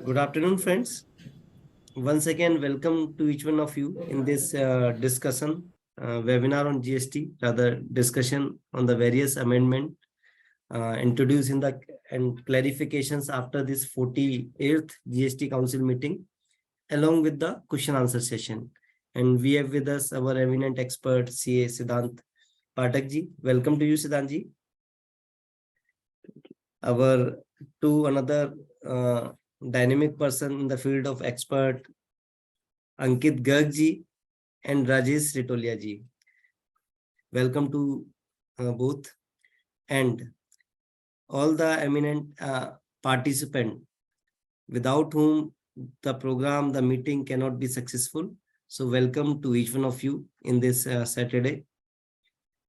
Good afternoon, friends. Once again, welcome to each one of you in this discussion webinar on GST, rather discussion on the various amendment introduced in the and clarifications after this 48th GST Council meeting, along with the question answer session. And we have with us our eminent expert, CA Siddhant Pathak ji. Welcome to you, Siddhant ji. Our another dynamic person in the field of expert, Ankit Garg ji and Rajesh Ritolia ji. Welcome to both, and all the eminent participants without whom the program, the meeting cannot be successful. So welcome to each one of you in this Saturday.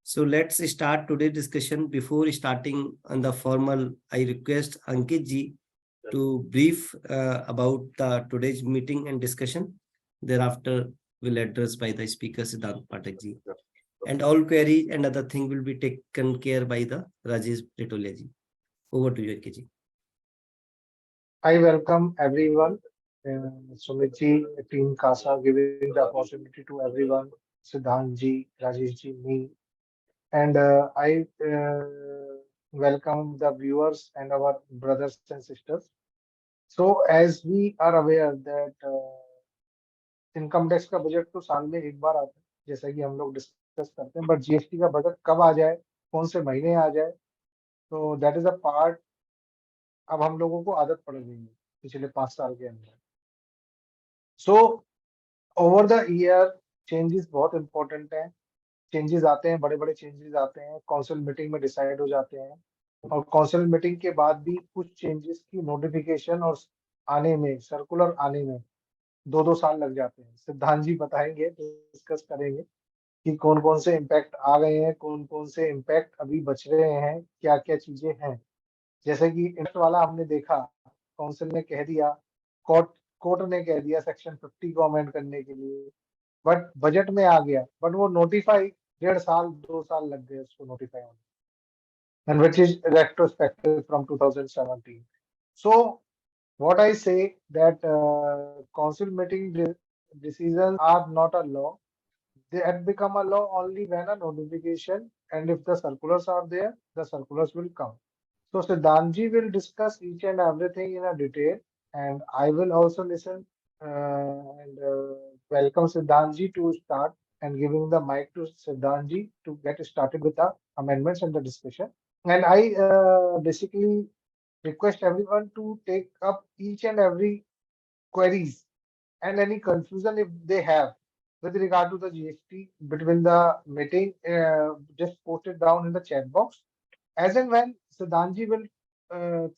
So let's start today's discussion. Before starting on the formal, I request Ankit ji to brief about today's meeting and discussion. Thereafter, will address by the speaker Siddhant Pathak ji. And all queries and other thing will be taken care by the Rajesh Ritolia ji. Over to you, Ankit ji. I welcome everyone. Sumit ji, Team CASA, giving the opportunity to everyone, Siddhant ji, Rajesh ji, me. And I welcome the viewers and our brothers and sisters. So as we are aware that income tax का budget तो साल में एक बार आता है, जैसा कि हम लोग डिस्कस करते हैं, बट जीएसटी का बजट कब आ जाए, कौन से महीने आ जाए, तो दैट इज अ पार्ट अब हम लोगों को आदत पड़ गई है पिछले 5 साल के अंदर. So over the year changes बहुत इंपॉर्टेंट हैं. चेंजेस आते हैं, बड़े बड़े चेंजेस आते हैं, काउंसिल मीटिंग में डिसाइड हो जाते हैं, और काउंसिल मीटिंग के बाद भी कुछ चेंजेस की नोटिफिकेशन और आने में, सर्कुलर आने में 2-2 साल लग जाते हैं. सिद्धांत जी बताएंगे, डिस्कस करेंगे कि कौन कौन से इम्पैक्ट आ गए हैं, कौन कौन से इम्पैक्ट अभी बच रहे हैं, क्या क्या चीजें हैं. जैसे कि इंट वाला हमने देखा, काउंसिल ने कह दिया, कोर्ट कोर्ट ने कह दिया सेक्शन 50 को अमेंड करने के लिए, बट बजट में आ गया, बट वो नोटिफाई 1.5 साल 2 साल लग गए उसको नोटिफाई होने, and which is retrospective from 2017. So what I say that council meeting decisions are not a law. They had become a law only when a notification, and if the circulars are there, the circulars will come. So Siddhanji will discuss each and everything in a detail, and I will also listen and welcome Siddhanji to start and giving the mic to Siddhanji to get started with the amendments and the discussion. And I basically request everyone to take up each and every queries and any confusion if they have with regard to the GST between the meeting, just post it down in the chat box. As and when Siddhanji will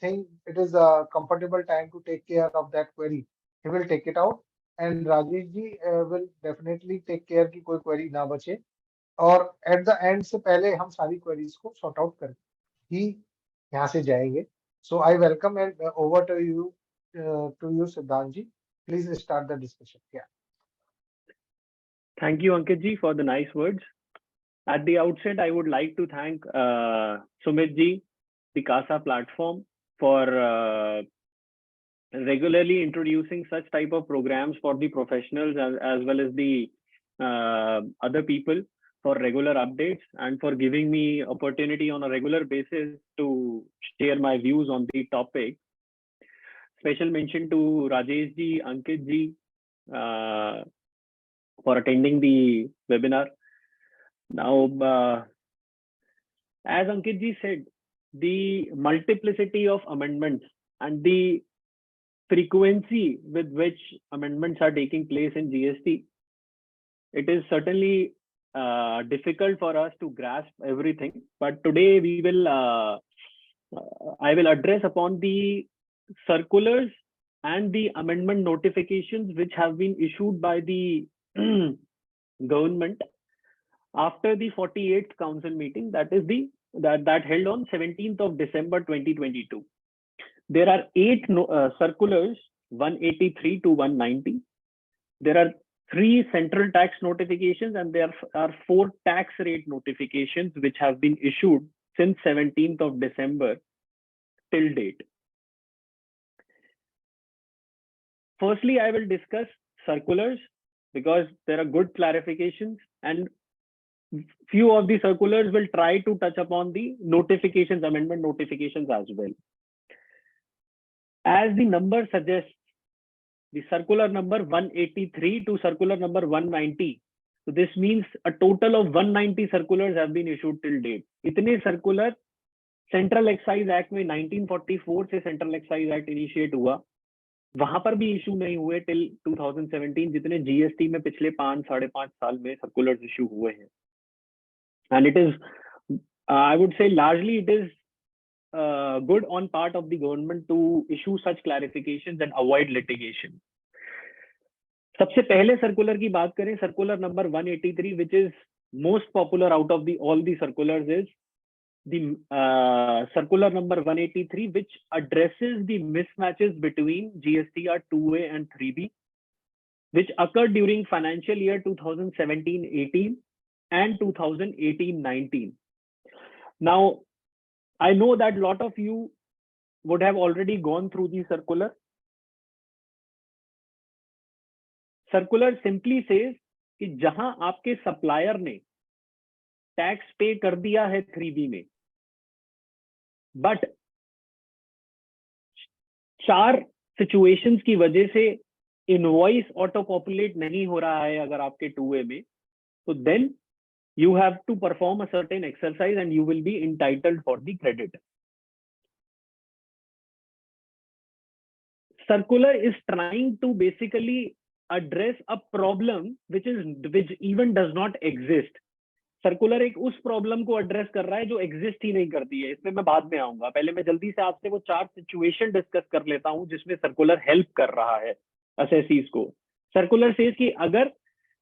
think it is a comfortable time to take care of that query, he will take it out. And Rajesh ji will definitely take care कि कोई query ना बचे. और at the end से पहले हम सारी queries को sort out करके ही यहाँ से जाएंगे. So I welcome and over to you Siddhant ji. Please start the discussion. Yeah. Thank you, Ankit ji, for the nice words. At the outset, I would like to thank Sumit ji, the CASA platform, for regularly introducing such type of programs for the professionals as well as the other people for regular updates, and for giving me opportunity on a regular basis to share my views on the topic. Special mention to Rajesh ji, Ankit ji, for attending the webinar. Now, as Ankit ji said, the multiplicity of amendments and the frequency with which amendments are taking place in GST, it is certainly difficult for us to grasp everything. But today we will, I will address upon the circulars and the amendment notifications which have been issued by the government after the 48th council meeting, that is that held on 17th of December 2022. There are 8 circulars, 183 to 190. There are 3 central tax notifications, and there are 4 tax rate notifications which have been issued since 17th of December till date. firstly, I will discuss circulars because there are good clarifications, and few of the circulars will try to touch upon the notifications, amendment notifications as well. As the number suggests, the circular number 183 to circular number 190. So this means a total of 190 circulars have been issued till date. इतने circular central excise act में 1944 से central excise act initiate हुआ, वहां पर भी issue नहीं हुए till 2017, जितने जीएसटी में पिछले 5-5.5 साल में सर्कुलर्स इशू हुए हैं. And it is, I would से largely it is good on part of the government to issue such clarifications and avoid litigation. सबसे पहले सर्कुलर की बात करें, circular number 183, which is most popular out of all the circulars, is the circular number 183, which addresses the mismatches between GSTR 2A and 3B, which occurred during financial year 2017-18 and 2018-19. Now, I know that a lot of you would have already gone through the circular. Circular simply says कि जहां आपके supplier ने tax पे कर दिया है 3B में, but 4 situations की वजह से इनवॉइस ऑटो पॉपुलेट नहीं हो रहा है अगर आपके 2A में, तो then you have to perform a certain exercise and you will be entitled for the credit. Circular is trying to basically address a problem which even does not exist. Circular एक उस problem को address कर रहा है जो exist ही नहीं करती है. इसमें मैं बाद में आऊंगा, पहले मैं जल्दी से आपसे वो 4 सिचुएशन डिस्कस कर लेता हूं जिसमें सर्कुलर हेल्प कर रहा है असेसीज को. सर्कुलर सेज कि अगर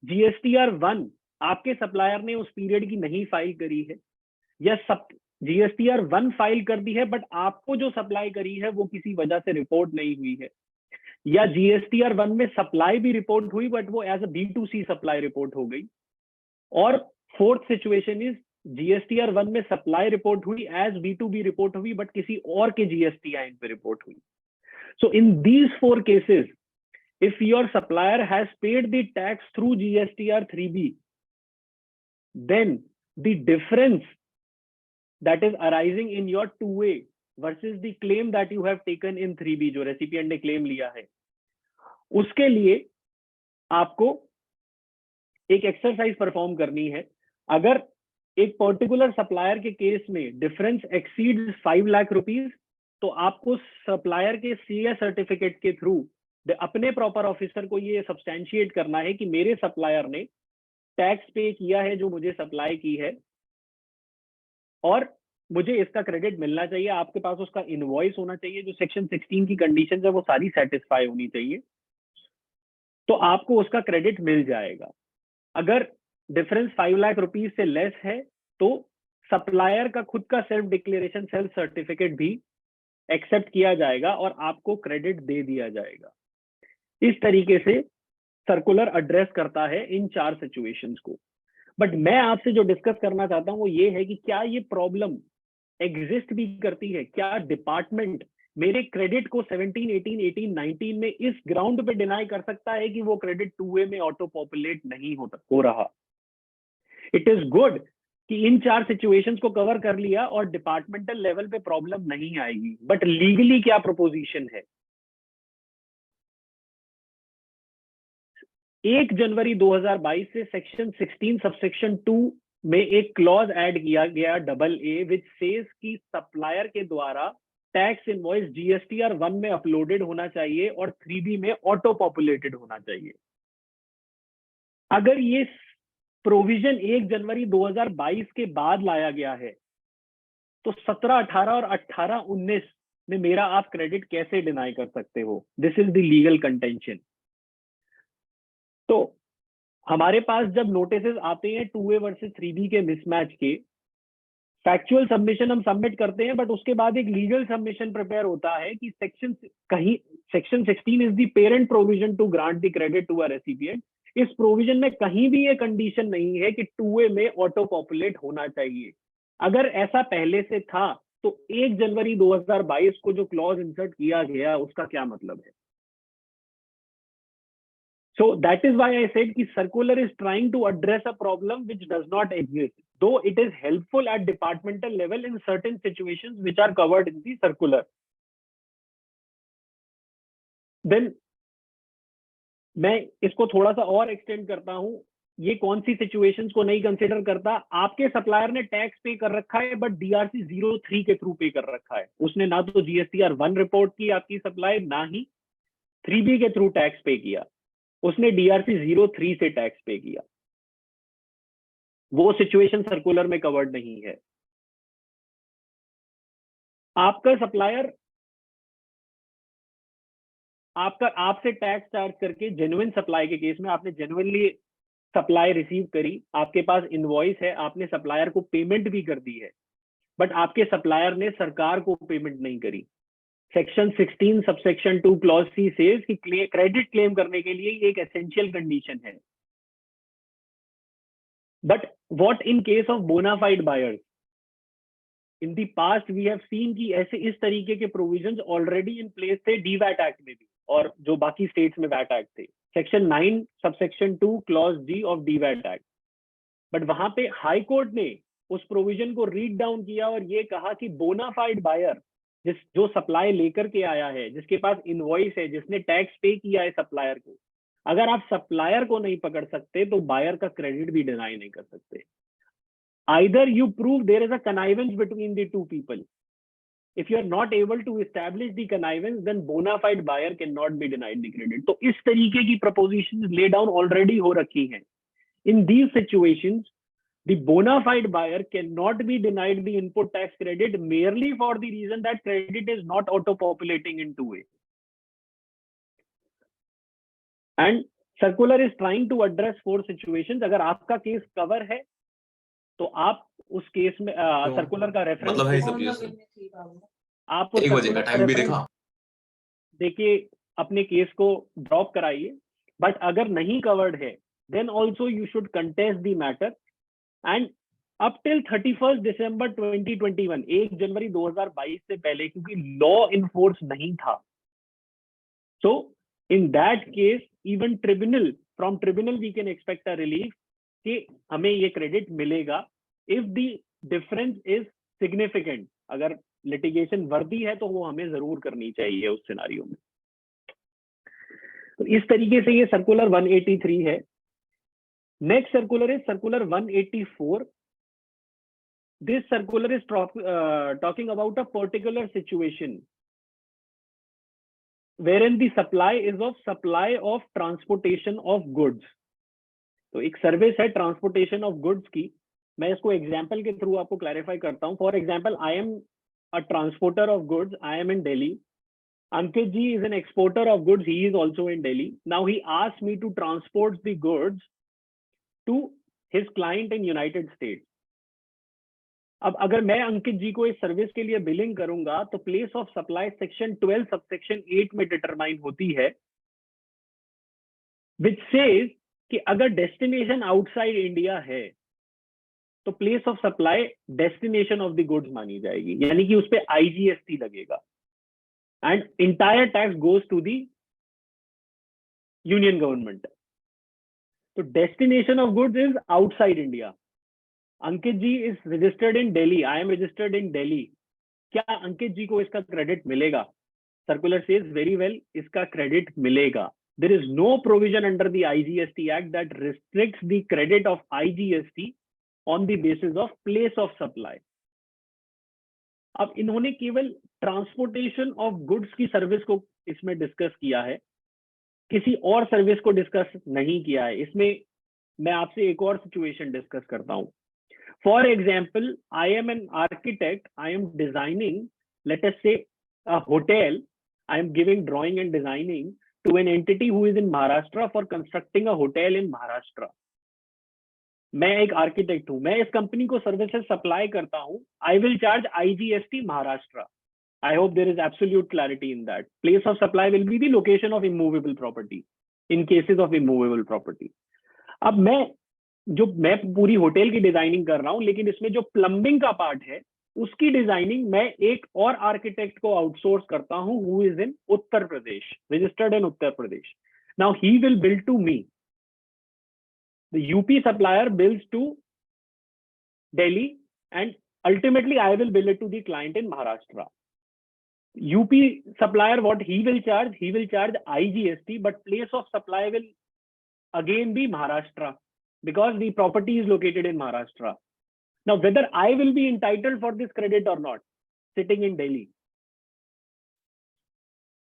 GSTR 1 आपके सप्लायर ने उस पीरियड की नहीं फाइल करी है, या GSTR 1 फाइल कर दी है बट आपको जो सप्लाई करी है वो किसी वजह से रिपोर्ट नहीं हुई है, या GSTR 1 में सप्लाई भी रिपोर्ट हुई बट वो as a B2C supply report हो गई, और 4th सिचुएशन इज GSTR 1 में सप्लाई रिपोर्ट हुई एज B2B रिपोर्ट हुई बट किसी और के GST आइन पे रिपोर्ट हुई. So in these 4 cases, if your supplier has paid the tax through GSTR 3B, then the difference that is arising in your 2A versus the claim that you have taken in 3B, जो recipient ने claim लिया है, उसके लिए आपको एक exercise perform करनी है. अगर एक पर्टिकुलर सप्लायर के केस में डिफरेंस एक्सीड्स 5 लाख रुपीज, तो आपको सप्लायर के सीए सर्टिफिकेट के थ्रू अपने प्रॉपर ऑफिसर को ये सब्सटैंशिएट करना है कि मेरे सप्लायर ने टैक्स पे किया है जो मुझे सप्लाई की है और मुझे इसका क्रेडिट मिलना चाहिए. आपके पास उसका इनवॉइस होना चाहिए, जो सेक्शन 16 की कंडीशंस है वो सारी सेटिस्फाई होनी चाहिए, तो आपको उसका क्रेडिट मिल जाएगा. अगर डिफरेंस 5 लाख रुपीज से लेस है तो सप्लायर का खुद का सेल्फ डिक्लेरेशन, सेल्फ सर्टिफिकेट भी एक्सेप्ट किया जाएगा और आपको क्रेडिट दे दिया जाएगा. इस तरीके से सर्कुलर एड्रेस करता है इन 4 सिचुएशंस को. बट मैं आपसे जो डिस्कस करना चाहता हूं वो ये है कि क्या ये प्रॉब्लम एग्जिस्ट भी करती है, क्या डिपार्टमेंट मेरे क्रेडिट को 17, 18, 18, 19 में इस ग्राउंड पे डिनाई कर सकता है कि वो क्रेडिट 2A में ऑटो पॉपुलेट नहीं हो रहा. इट इज गुड कि इन 4 सिचुएशंस को कवर कर लिया और डिपार्टमेंटल लेवल पे प्रॉब्लम नहीं आएगी. बट लीगली क्या प्रोपोजिशन है? 1 जनवरी 2022 से सेक्शन 16 सबसेक्शन 2 में एक क्लॉज ऐड किया गया AA, विच सेज कि सप्लायर के द्वारा टैक्स इनवॉइस GSTR 1 में अपलोडेड होना चाहिए और 3B में ऑटो पॉपुलेटेड होना चाहिए. अगर ये प्रोविजन 1 जनवरी 2022 के बाद लाया गया है तो 17, 18 और 18, 19 में मेरा आप क्रेडिट कैसे डिनाई कर सकते हो? This is the legal contention. तो हमारे पास जब नोटिसेस आते हैं 2A वर्सेस 3B के मिसमैच के, फैक्चुअल सबमिशन हम सबमिट करते हैं, बट उसके बाद एक लीगल सबमिशन प्रिपेयर होता है कि section 16 is the parent provision to grant the credit to a recipient. इस प्रोविजन में कहीं भी ये कंडीशन नहीं है कि 2A में ऑटो पॉपुलेट होना चाहिए. अगर ऐसा पहले से था तो 1 जनवरी 2022 को जो क्लॉज इंसर्ट किया गया उसका क्या मतलब है? So that is why I said कि circular is trying to address a problem which does not exist, though it is helpful at departmental level in certain situations which are covered in the circular. Then मैं इसको थोड़ा सा और extend करता हूं, ये कौन सी सिचुएशंस को नहीं कंसिडर करता? आपके सप्लायर ने टैक्स पे कर रखा है बट DRC 03 के थ्रू पे कर रखा है, उसने ना तो GSTR 1 रिपोर्ट की आपकी सप्लाई, ना ही 3B के थ्रू टैक्स पे किया, उसने DRC 03 से टैक्स पे किया। वो सिचुएशन सर्कुलर में कवर्ड नहीं है। आपका सप्लायर आपसे टैक्स चार्ज करके जेन्युइन सप्लाई के केस में आपने जेन्युइनली सप्लाई रिसीव करी, आपके पास इनवॉइस है, आपने सप्लायर को पेमेंट भी कर दी है, बट आपके सप्लायर ने सरकार को पेमेंट नहीं करी। Section 16 subsection 2 clause C says कि क्रेडिट क्लेम करने के लिए एक एसेंशियल कंडीशन है। But what in case of bona fide buyers? In the past we have seen कि ऐसे इस तरीके के प्रोविजंस ऑलरेडी इन प्लेस थे DVAT एक्ट में भी, और जो बाकी स्टेट्स में वैट एक्ट थे, section 9 subsection 2 clause G of DVAT act. But वहां पे हाई कोर्ट ने उस प्रोविजन को रीड डाउन किया और ये कहा कि बोनाफाइड बायर जो सप्लाई लेकर के आया है, जिसके पास इनवॉइस है, जिसने टैक्स पे किया है सप्लायर को, अगर आप सप्लायर को नहीं पकड़ सकते तो बायर का क्रेडिट भी डिनाई नहीं कर सकते। Either you prove there is a connivance between the two people. If you are not able to establish the connivance, then bona fide buyer cannot be denied the credit. तो इस तरीके की propositions lay down already हो रखी हैं। In these situations, the bona fide buyer cannot be denied the input tax credit merely for the reason that credit is not auto-populating in 2A. And circular is trying to address 4 situations. अगर आपका case cover है तो आप उस case में circular का reference मतलब है सब चीजें। आप 1 बजे का टाइम भी देखा, देखिए, अपने केस को ड्रॉप कराइए। बट अगर नहीं कवर्ड है then also you should contest the matter, and up till 31 December 2021, 1 जनवरी 2022 से पहले, क्योंकि लॉ इन्फोर्स नहीं था, so in that case even from tribunal we can expect a relief कि हमें ये क्रेडिट मिलेगा if the difference is significant. अगर लिटिगेशन वर्दी है तो वो हमें जरूर करनी चाहिए उस सिनारियो में। तो इस तरीके से ये सर्कुलर 183 है। Next circular is circular 184। This circular is talking about a particular situation wherein the supply is of supply of transportation of goods। तो एक सर्विस है ट्रांसपोर्टेशन ऑफ गुड्स की। मैं इसको एग्जांपल के थ्रू आपको क्लैरिफाई करता हूं। For example, I am a transporter of goods, I am in Delhi. Ankit ji is an exporter of goods, he is also in Delhi. Now he asked me to transport the goods to his client in United States. अब अगर मैं अंकित जी को इस service के लिए billing करूंगा तो place of supply section 12 subsection 8 में डिटरमाइन होती है, विच सेज कि अगर डेस्टिनेशन आउटसाइड इंडिया है तो place of supply destination of the goods मानी जाएगी, यानी कि उस पे IGST लगेगा and entire tax goes to the union government. तो destination of goods is outside India. Ankit ji is registered in Delhi, I am registered in Delhi. क्या अंकित जी को इसका क्रेडिट मिलेगा? सर्कुलर सेज वेरी वेल, इसका क्रेडिट मिलेगा। There is no provision under the IGST Act that restricts the credit of IGST on the basis of place of supply. अब इन्होंने केवल transportation of goods की सर्विस को इसमें discuss किया है, किसी और सर्विस को डिस्कस नहीं किया है। इसमें मैं आपसे एक और सिचुएशन डिस्कस करता हूं। For example, I am an architect, I am designing, let us say a hotel, I am giving drawing and designing to an entity who is in Maharashtra for constructing a hotel in Maharashtra. मैं एक architect हूं, मैं इस company को services supply करता हूं। I will charge IGST Maharashtra. I hope there is absolute clarity in that. Place of supply will be the location of immovable property in cases of immovable property. अब मैं पूरी hotel की designing कर रहा हूं, लेकिन इसमें जो प्लम्बिंग का पार्ट है उसकी डिजाइनिंग मैं एक और आर्किटेक्ट को आउटसोर्स करता हूं who is in Uttar Pradesh, registered in Uttar Pradesh. Now he will bill to me. The UP supplier bills to Delhi, and ultimately I will bill it to the client in Maharashtra. UP supplier, what he will charge IGST, but place of supply will again be Maharashtra, because the property is located in Maharashtra. Now whether I will be entitled for this credit or not, sitting in Delhi,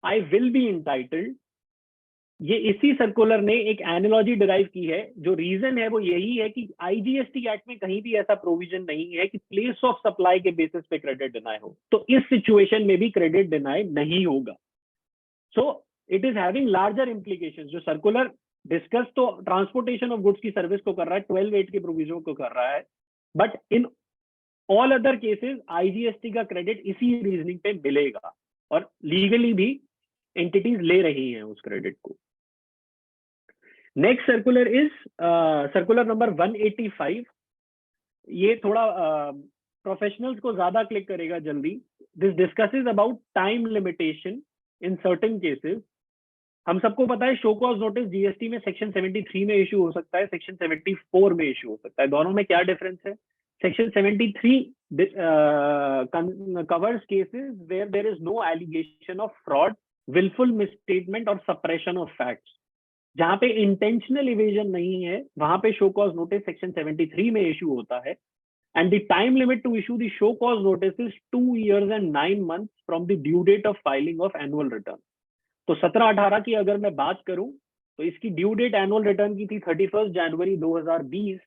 I will be entitled. ये इसी circular ने एक analogy derive की है. जो reason है वो यही है कि आईजीएसटी एक्ट में कहीं भी ऐसा प्रोविजन नहीं है कि प्लेस ऑफ सप्लाई के बेसिस पे क्रेडिट डिनाई हो. तो इस सिचुएशन में भी क्रेडिट डिनाई नहीं होगा. So it is having larger implications. जो सर्कुलर डिस्कस तो ट्रांसपोर्टेशन ऑफ गुड्स की सर्विस को कर रहा है, 12(8) के प्रोविजन को कर रहा है, but in all other cases IGST का क्रेडिट इसी रीजनिंग पे मिलेगा, और लीगली भी एंटिटीज ले रही हैं उस क्रेडिट को. Next circular is circular number 185. ये थोड़ा प्रोफेशनल्स को ज्यादा क्लिक करेगा जल्दी. This discusses about time limitation in certain cases. हम सबको पता है शो कॉज नोटिस जीएसटी में सेक्शन 73 में इशू हो सकता है, सेक्शन 74 में इशू हो सकता है. दोनों में क्या डिफरेंस है? Section 73 covers cases where there is no allegation of fraud, willful misstatement और suppression of facts. जहां पे इंटेंशनल इवेजन नहीं है वहां पे शो कॉज नोटिस सेक्शन 73 में इशू होता है. And the time limit to issue the show cause notice is 2 years and 9 months from the due date of filing of annual return. तो 17-18 की अगर मैं बात करूं तो इसकी ड्यू डेट एनुअल रिटर्न की थी 31 जनवरी 2020.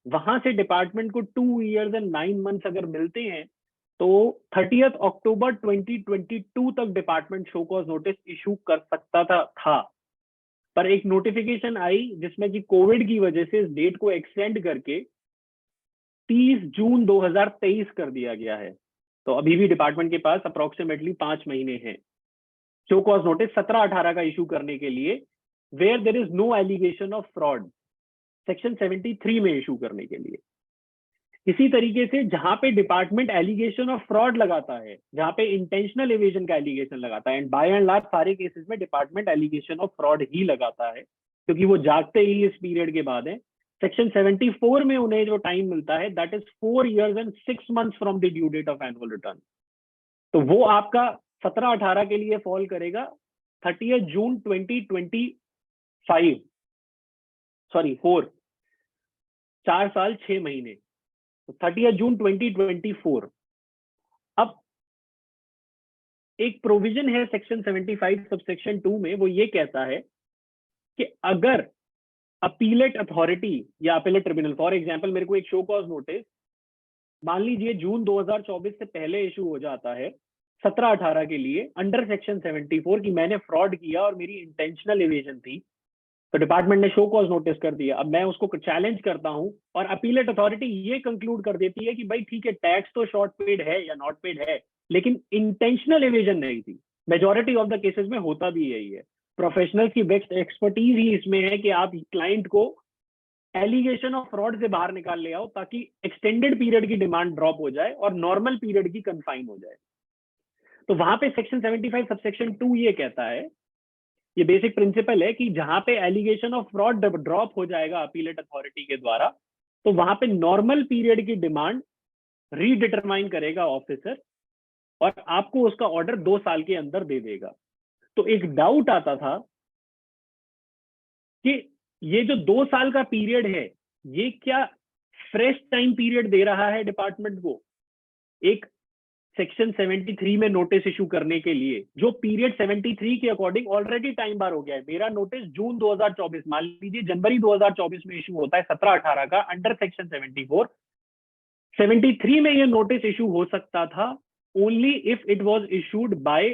वहां से डिपार्टमेंट को 2 years and 9 months अगर मिलते हैं तो 30 अक्टूबर 2022 तक department show cause notice issue कर सकता था. पर एक नोटिफिकेशन आई जिसमें कि कोविड की वजह से इस डेट को एक्सटेंड करके 30 जून 2023 कर दिया गया है. तो अभी भी डिपार्टमेंट के पास अप्रोक्सीमेटली 5 महीने हैं शो कॉज नोटिस 17-18 का इशू करने के लिए, where there is no allegation of fraud, section 73 में इशू करने के लिए. इसी तरीके से जहां पे डिपार्टमेंट एलिगेशन ऑफ फ्रॉड लगाता है, जहां पे इंटेंशनल एविजन का एलिगेशन लगाता है, एंड बाय एंड लार्ज सारे केसेस में डिपार्टमेंट एलिगेशन ऑफ फ्रॉड ही लगाता है क्योंकि वो जागते ही इस पीरियड के बाद है. सेक्शन 74 में उन्हें जो टाइम मिलता है that is 4 years and 6 months from the due date of annual return. तो वो आपका 17-18 के लिए फॉल करेगा 30 जून 2025, सॉरी 4 साल 6 महीने, 30 जून 2024. अब एक प्रोविजन है सेक्शन 75 सबसेक्शन 2 में, वो ये कहता है कि अगर अपीलेट अथॉरिटी या अपीलेट ट्रिब्यूनल, फॉर एग्जांपल मेरे को एक शो कॉज नोटिस मान लीजिए जून 2024 से पहले इशू हो जाता है 17-18 के लिए अंडर सेक्शन 74 कि मैंने फ्रॉड किया और मेरी इंटेंशनल इवेजन थी, तो डिपार्टमेंट ने शो कॉज नोटिस कर दिया. अब मैं उसको चैलेंज करता हूं और अपीलेट अथॉरिटी ये कंक्लूड कर देती है कि भाई ठीक है टैक्स तो शॉर्ट पेड है या नॉट पेड है, लेकिन इंटेंशनल इवेजन नहीं थी. मेजॉरिटी ऑफ द केसेस में होता भी यही है. प्रोफेशनल्स की बेस्ट एक्सपर्टीज ही इसमें है कि आप क्लाइंट को एलिगेशन ऑफ फ्रॉड से बाहर निकाल ले आओ ताकि एक्सटेंडेड पीरियड की डिमांड ड्रॉप हो जाए और नॉर्मल पीरियड की कन्फाइन हो जाए. तो वहां पे सेक्शन 75 सबसेक्शन 2 ये कहता है, ये बेसिक प्रिंसिपल है कि जहां पे एलिगेशन ऑफ फ्रॉड ड्रॉप हो जाएगा अपीलेट अथॉरिटी के द्वारा, तो वहां पे नॉर्मल पीरियड की डिमांड रीडिटरमाइन करेगा ऑफिसर और आपको उसका ऑर्डर 2 साल के अंदर दे देगा. तो एक डाउट आता था कि ये जो 2 साल का पीरियड है ये क्या फ्रेश टाइम पीरियड दे रहा है डिपार्टमेंट को एक सेक्शन 73 में नोटिस इशू करने के लिए, जो पीरियड 73 के अकॉर्डिंग ऑलरेडी टाइम बार हो गया है. मेरा नोटिस जून 2024, मान लीजिए जनवरी 2024 में इशू होता है 17-18 का अंडर सेक्शन 74. 73 में ये नोटिस इशू हो सकता था only if it was issued by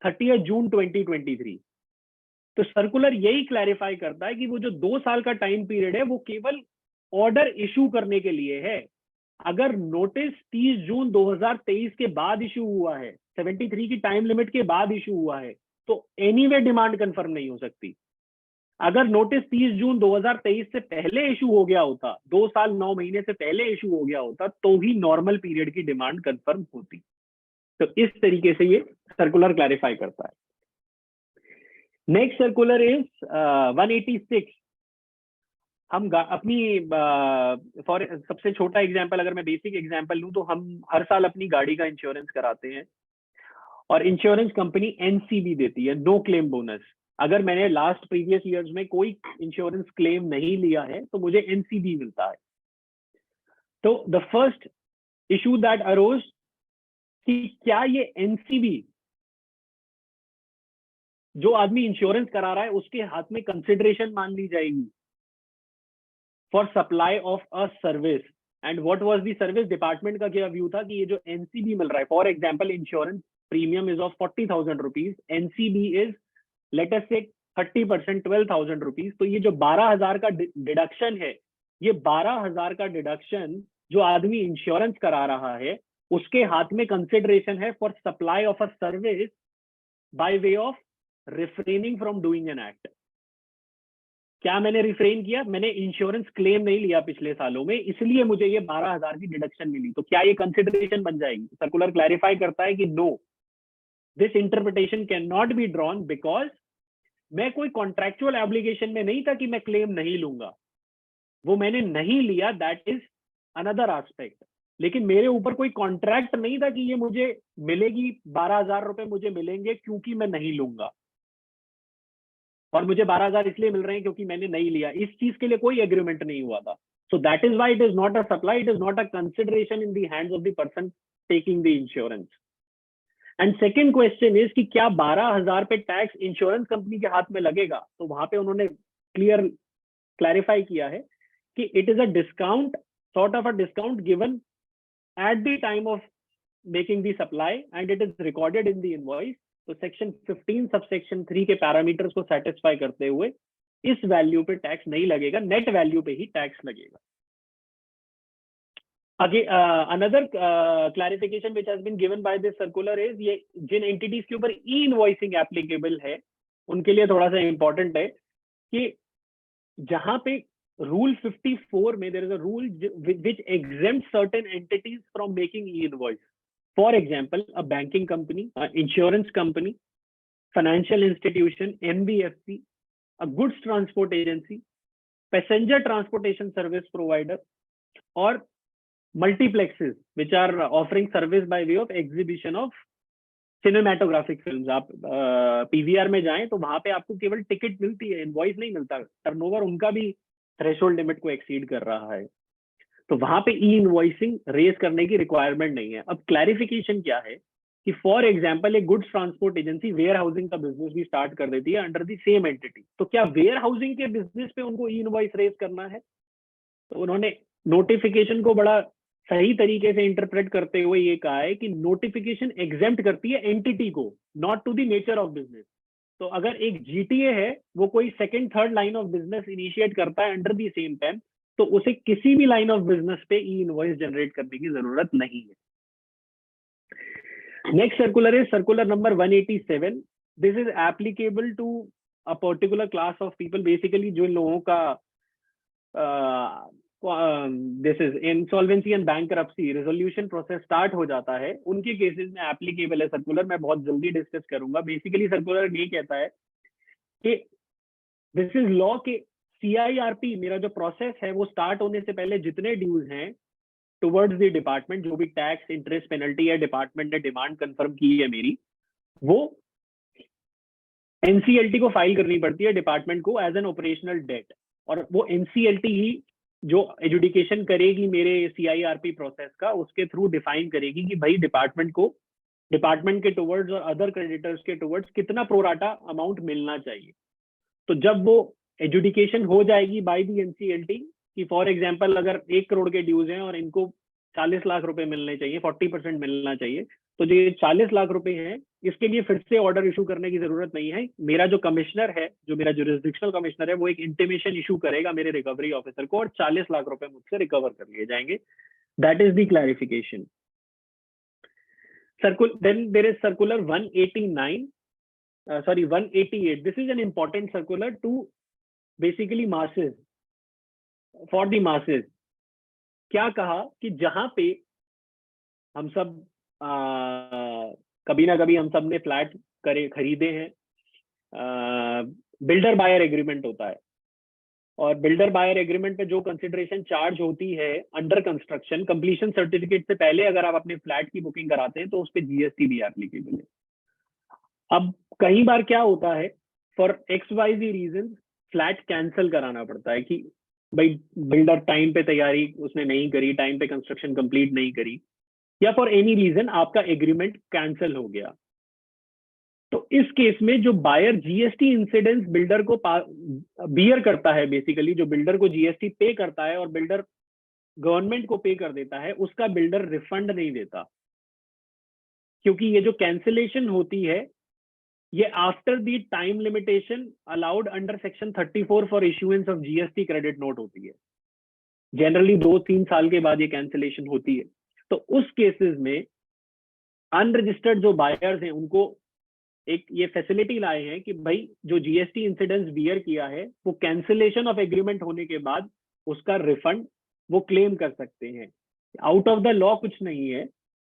30 जून 2023. तो सर्कुलर यही क्लैरिफाई करता है कि वो जो 2 साल का टाइम पीरियड है वो केवल ऑर्डर इशू करने के लिए है. अगर नोटिस 30 जून 2023 के बाद इशू हुआ है, 73 की टाइम लिमिट के बाद इशू हुआ है, तो एनीवे डिमांड कंफर्म नहीं हो सकती. अगर नोटिस 30 जून 2023 से पहले इशू हो गया होता, 2 साल 9 महीने से पहले इशू हो गया होता, तो ही नॉर्मल पीरियड की डिमांड कंफर्म होती. तो इस तरीके से ये सर्कुलर क्लैरिफाई करता है. Next circular is 186। हम अपनी फॉर सबसे छोटा एग्जांपल, अगर मैं बेसिक एग्जांपल लूं, तो हम हर साल अपनी गाड़ी का इंश्योरेंस कराते हैं और इंश्योरेंस कंपनी एनसीबी देती है, नो क्लेम बोनस। अगर मैंने लास्ट प्रीवियस ईयर्स में कोई इंश्योरेंस क्लेम नहीं लिया है तो मुझे एनसीबी मिलता है। तो the first issue that arose कि क्या ये एनसीबी जो आदमी इंश्योरेंस करा रहा है उसके हाथ में कंसिडरेशन मान ली जाएगी for supply of a service. And what was the service? Department का क्या व्यू था कि ये जो एनसीबी मिल रहा है, for example insurance premium is of 40,000 rupees, NCB is late us से 30%, 12,000 रुपीज। तो ये जो 12,000 का डिडक्शन है, ये 12,000 का डिडक्शन जो आदमी इंश्योरेंस करा रहा है उसके हाथ में कंसिडरेशन है for supply of a service by way of refraining from doing an act. क्या मैंने रिफ्रेन किया? मैंने इंश्योरेंस क्लेम नहीं लिया पिछले सालों में, इसलिए मुझे ये 12,000 की डिडक्शन मिली। तो क्या ये कंसिडरेशन बन जाएगी? सर्कुलर क्लैरिफाई करता है कि no, this interpretation can not be drawn because मैं कोई कॉन्ट्रैक्चुअल एब्लिगेशन में नहीं था कि मैं क्लेम नहीं लूंगा, वो मैंने नहीं लिया, दैट इज अनदर एस्पेक्ट। लेकिन मेरे ऊपर कोई कॉन्ट्रैक्ट नहीं था कि ये मुझे मिलेगी, 12,000 रुपए मुझे मिलेंगे क्योंकि मैं नहीं लूंगा, और मुझे 12,000 इसलिए मिल रहे हैं क्योंकि मैंने नहीं लिया। इस चीज के लिए कोई एग्रीमेंट नहीं हुआ था। So that is why it is not a supply, it is not a consideration in the hands of the person taking the insurance. And second question is कि क्या 12,000 पे टैक्स इंश्योरेंस कंपनी के हाथ में लगेगा? तो वहां पे उन्होंने क्लैरिफाई किया है कि it is a discount, sort of a discount given at the time of making the supply and it is recorded in the invoice. तो सेक्शन 15 सबसेक्शन 3 के पैरामीटर्स को सेटिस्फाई करते हुए इस वैल्यू पे टैक्स नहीं लगेगा, नेट वैल्यू पे ही टैक्स लगेगा। Again, another clarification which has been given by this circular is ये जिन entities के ऊपर e-invoicing applicable है उनके लिए थोड़ा सा important है कि जहां पे rule 54 में there is a rule which exempts certain entities from making e-invoice. For example, a banking company, an insurance company, financial institution, NBFC, a goods transport agency, passenger transportation service provider, or multiplexes which are offering service by way of exhibition of cinematographic films. आप PVR में जाएं तो वहां पे आपको केवल ticket मिलती है, इनवॉइस नहीं मिलता। टर्नओवर उनका भी थ्रेशोल्ड लिमिट को एक्सीड कर रहा है, तो वहां पे ई इनवॉइसिंग रेज करने की रिक्वायरमेंट नहीं है। अब क्लैरिफिकेशन क्या है कि फॉर एग्जांपल एक goods transport agency warehousing का बिजनेस भी स्टार्ट कर देती है अंडर द सेम एंटिटी, तो क्या वेयर हाउसिंग के बिजनेस पे उनको ई इनवॉइस रेज करना है? तो उन्होंने नोटिफिकेशन को बड़ा सही तरीके से इंटरप्रेट करते हुए ये कहा है कि नोटिफिकेशन एग्जेम्प्ट करती है एंटिटी को, not to the nature of business. तो अगर एक जीटीए है वो कोई second third line of business initiate करता है अंडर द सेम टाइम, तो उसे किसी भी लाइन ऑफ बिजनेस पे ई इनवॉइस जनरेट करने की जरूरत नहीं है। Next circular is circular number 187। This is applicable to a particular class of people, basically जो लोगों का this is insolvency and bankruptcy resolution process start हो जाता है, उनके केसेस में एप्लीकेबल है सर्कुलर। मैं बहुत जल्दी डिस्कस करूंगा। बेसिकली सर्कुलर ये कहता है कि दिस इज लॉ के सीआईआरपी मेरा जो प्रोसेस है वो स्टार्ट होने से पहले जितने ड्यूज हैं टुवर्ड्स द डिपार्टमेंट, जो भी टैक्स इंटरेस्ट पेनल्टी है डिपार्टमेंट ने डिमांड कंफर्म की है मेरी, वो एनसीएलटी को फाइल करनी पड़ती है डिपार्टमेंट को एज एन ऑपरेशनल डेट, और वो एनसीएलटी ही जो एजुडिकेशन करेगी मेरे सीआईआरपी प्रोसेस का, उसके थ्रू डिफाइन करेगी कि भाई डिपार्टमेंट को, डिपार्टमेंट के टुवर्ड्स और अदर क्रेडिटर्स के टुवर्ड्स कितना प्रोराटा अमाउंट मिलना चाहिए। तो जब वो एजुडिकेशन हो जाएगी बाय दी एनसीएलटी कि फॉर एग्जांपल अगर 1 करोड़ के ड्यूज हैं और इनको 40 लाख रुपए मिलने चाहिए, 40% मिलना चाहिए, तो जो ये 40 लाख रुपए हैं इसके लिए फिर से ऑर्डर इशू करने की जरूरत नहीं है। मेरा जो कमिश्नर है, जो मेरा जुरिस्डिक्शनल कमिश्नर है, वो एक इंटीमेशन इशू करेगा मेरे रिकवरी ऑफिसर को और 40 लाख रुपए मुझसे रिकवर कर लिए जाएंगे। That is the clarification. Then there is circular 188. This is an important circular to basically masses, for the masses. क्या कहा कि जहां पे हम सब कभी ना कभी हम सब ने फ्लैट खरीदे हैं, बिल्डर बायर एग्रीमेंट होता है, और बिल्डर बायर एग्रीमेंट पे जो कंसिडरेशन चार्ज होती है अंडर कंस्ट्रक्शन कंप्लीशन सर्टिफिकेट से पहले अगर आप अपने फ्लैट की बुकिंग कराते हैं तो उस पर जीएसटी भी एप्लीकेबल है। अब कई बार क्या होता है, for XYZ reason flat cancel कराना पड़ता है कि भाई बिल्डर टाइम पे तैयारी उसने नहीं करी, टाइम पे कंस्ट्रक्शन कंप्लीट नहीं करी, या फॉर एनी रीजन आपका एग्रीमेंट कैंसिल हो गया। तो इस केस में जो बायर जीएसटी इंसिडेंस बिल्डर को बियर करता है, बेसिकली जो बिल्डर को जीएसटी पे करता है और बिल्डर गवर्नमेंट को पे कर देता है, उसका बिल्डर रिफंड नहीं देता, क्योंकि ये जो कैंसिलेशन होती है ये after the time limitation allowed under section 34 for issuance of GST credit note होती है। जनरली 2-3 साल के बाद ये कैंसिलेशन होती है। तो उस केसेस में अनरजिस्टर्ड जो बायर्स हैं उनको एक ये फैसिलिटी लाए हैं कि भाई जो जीएसटी इंसिडेंस बियर किया है वो कैंसिलेशन ऑफ एग्रीमेंट होने के बाद उसका रिफंड वो क्लेम कर सकते हैं। आउट ऑफ द लॉ कुछ नहीं है,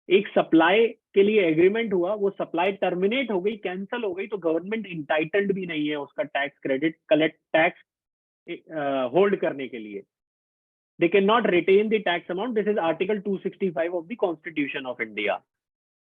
एक सप्लाई के लिए एग्रीमेंट हुआ, वो सप्लाई टर्मिनेट हो गई, कैंसिल हो गई, तो गवर्नमेंट इंटाइटल्ड भी नहीं है उसका tax credit collect tax hold करने के लिए। They can not retain the tax amount. This is article 265 of the constitution of India.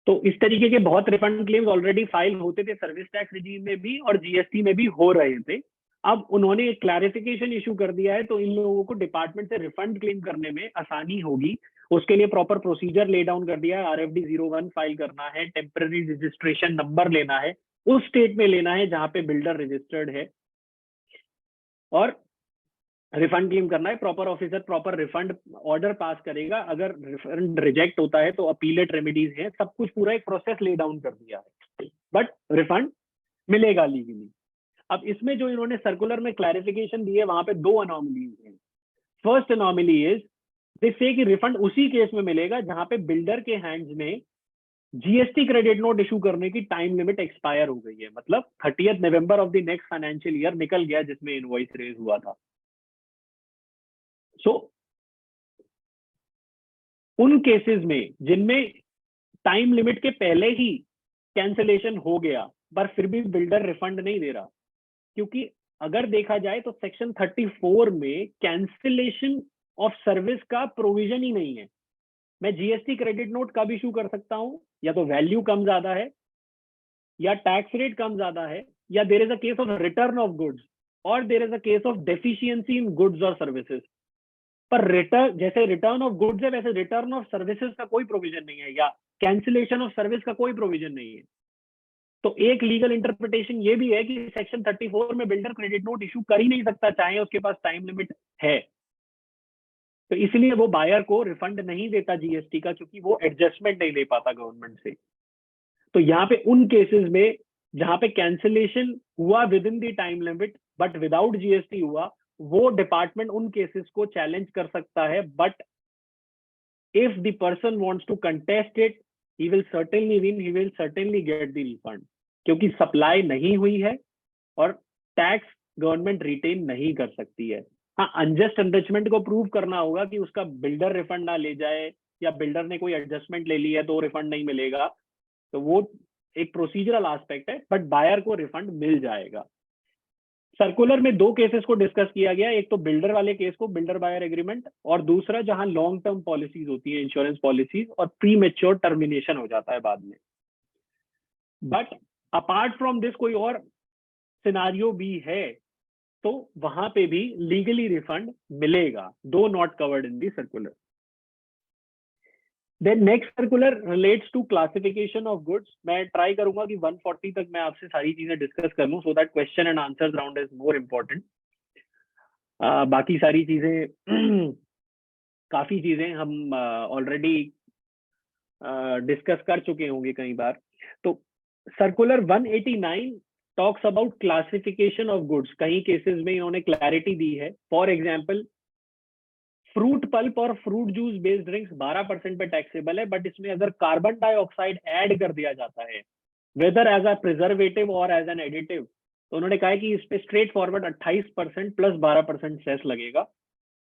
तो इस तरीके के बहुत रिफंड क्लेम्स ऑलरेडी फाइल होते थे सर्विस टैक्स रिजीम में भी और जीएसटी में भी हो रहे थे। अब उन्होंने एक क्लैरिफिकेशन इशू कर दिया है, तो इन लोगों को डिपार्टमेंट से रिफंड क्लेम करने में आसानी होगी। उसके लिए प्रॉपर प्रोसीजर ले डाउन कर दिया है। RFD 01 फाइल करना है, टेम्पररी रजिस्ट्रेशन नंबर लेना है, उस स्टेट में लेना है जहां पे बिल्डर रजिस्टर्ड है, और रिफंड क्लेम करना है। Proper officer proper refund order pass करेगा। अगर रिफंड रिजेक्ट होता है तो अपीलेट रेमेडीज है, सब कुछ पूरा एक प्रोसेस ले डाउन कर दिया है, बट रिफंड मिलेगा लीगली। अब इसमें जो इन्होंने सर्कुलर में क्लैरिफिकेशन दी है वहां पे 2 अनोमलीज हैं। फर्स्ट अनोमली इज दे से कि रिफंड उसी केस में मिलेगा जहां पे बिल्डर के हैंड्स में जीएसटी क्रेडिट नोट इशू करने की टाइम लिमिट एक्सपायर हो गई है, मतलब 30 November of the next financial year निकल गया जिसमें इनवॉइस रेज हुआ था। सो उन केसेस में जिनमें टाइम लिमिट के पहले ही कैंसिलेशन हो गया पर फिर भी बिल्डर रिफंड नहीं दे रहा, क्योंकि अगर देखा जाए तो सेक्शन 34 में कैंसिलेशन ऑफ सर्विस का प्रोविजन ही नहीं है। मैं जीएसटी क्रेडिट नोट कब इशू कर सकता हूं, या तो वैल्यू कम ज्यादा है, या टैक्स रेट कम ज्यादा है, या there is a case of return of goods, और there is a case of deficiency in goods और सर्विसेज। पर रिटर्न, जैसे रिटर्न ऑफ गुड्स है वैसे रिटर्न ऑफ सर्विसेज का कोई प्रोविजन नहीं है, या कैंसिलेशन ऑफ सर्विस का कोई प्रोविजन नहीं है। तो एक लीगल इंटरप्रिटेशन ये भी है कि सेक्शन 34 में बिल्डर क्रेडिट नोट इशू कर ही नहीं सकता चाहे उसके पास टाइम लिमिट है। तो इसलिए वो बायर को रिफंड नहीं देता जीएसटी का, क्योंकि वो एडजस्टमेंट नहीं ले पाता गवर्नमेंट से। तो यहाँ पे उन केसेस में जहां पे कैंसिलेशन हुआ with in the time limit but without GST हुआ, वो डिपार्टमेंट उन केसेस को चैलेंज कर सकता है। But if the person wants to contest it, he will certainly win, he will certainly get the refund, क्योंकि सप्लाई नहीं हुई है और टैक्स गवर्नमेंट रिटेन नहीं कर सकती है। हाँ, अनजस्ट एनरिचमेंट को प्रूव करना होगा कि उसका बिल्डर रिफंड ना ले जाए, या बिल्डर ने कोई एडजस्टमेंट ले ली है तो रिफंड नहीं मिलेगा, तो वो एक प्रोसीजरल एस्पेक्ट है, बट बायर को रिफंड मिल जाएगा। सर्कुलर में 2 केसेस को डिस्कस किया गया, एक तो बिल्डर वाले केस को, बिल्डर बायर एग्रीमेंट, और दूसरा जहां लॉन्ग टर्म पॉलिसीज होती है, इंश्योरेंस पॉलिसीज, और प्री मैच्योर टर्मिनेशन हो जाता है बाद में। बट अपार्ट फ्रॉम दिस कोई और सिनारियो भी है तो वहां पे भी लीगली रिफंड मिलेगा, दो not covered in the circular. Then next circular relates to classification of goods. मैं ट्राई करूंगा कि 140 तक मैं आपसे सारी चीजें डिस्कस कर लूं, so that question and answers round is more important. बाकी सारी चीजें काफी चीजें हम ऑलरेडी डिस्कस कर चुके होंगे कई बार। तो circular 189 talks about classification of goods. कई केसेस में इन्होंने क्लैरिटी दी है। फॉर एग्जाम्पल, फ्रूट पल्प और फ्रूट जूस बेस्ड ड्रिंक्स 12% पे टैक्सेबल है, बट इसमें अगर कार्बन डाइऑक्साइड ऐड कर दिया जाता है, वेदर एज अ प्रिजर्वेटिव और एज एन एडिटिव, तो उन्होंने कहा है कि इस पे स्ट्रेट फॉरवर्ड 28% प्लस 12% सेस लगेगा,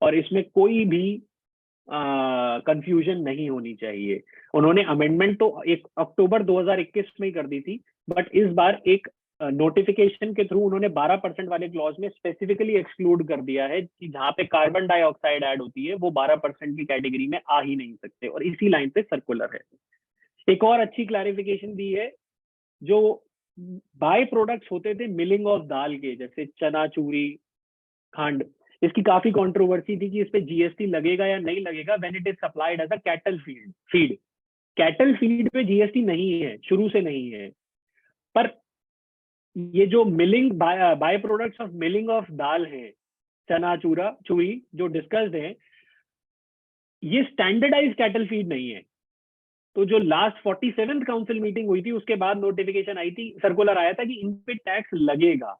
और इसमें कोई भी कंफ्यूजन नहीं होनी चाहिए। उन्होंने अमेंडमेंट तो 1 अक्टूबर 2021 में ही कर दी थी, बट इस बार एक नोटिफिकेशन के थ्रू उन्होंने 12% वाले क्लॉज में स्पेसिफिकली एक्सक्लूड कर दिया है कि जहां पे कार्बन डाइऑक्साइड ऐड होती है वो 12% की कैटेगरी में आ ही नहीं सकते, और इसी लाइन पे सर्कुलर है। एक और अच्छी क्लैरिफिकेशन दी है, जो बाय प्रोडक्ट्स होते थे मिलिंग ऑफ दाल के, जैसे चना, चूरी, खांड, इसकी काफी कंट्रोवर्सी थी कि इस पे जीएसटी लगेगा या नहीं लगेगा when it is supplied as a cattle feed. Cattle feed पे जीएसटी नहीं है, शुरू से नहीं है, पर ये जो milling by products of milling of दाल है, चना, चूरी जो डिस्कस्ड है, ये स्टैंडर्डाइज कैटल फीड नहीं है। तो जो लास्ट 47th काउंसिल मीटिंग हुई थी उसके बाद नोटिफिकेशन आई थी, सर्कुलर आया था कि इन पे टैक्स लगेगा,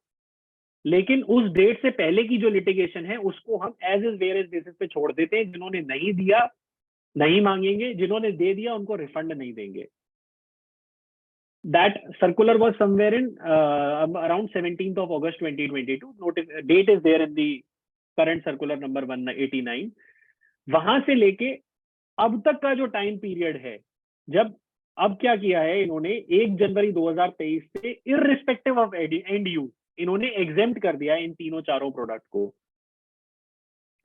लेकिन उस डेट से पहले की जो लिटिगेशन है उसको हम as is where as basis पे छोड़ देते हैं। जिन्होंने नहीं दिया नहीं मांगेंगे, जिन्होंने दे दिया उनको रिफंड नहीं देंगे। That circular was somewhere in around 17th of August 2022. Date is there in the current circular number 189. वहां से लेके अब तक का जो टाइम पीरियड है, जब अब क्या किया है इन्होंने 1 जनवरी 2023 से इररिस्पेक्टिव ऑफ एंड यूज इन्होंने एग्जेम्प्ट कर दिया है इन तीनों चारों प्रोडक्ट को,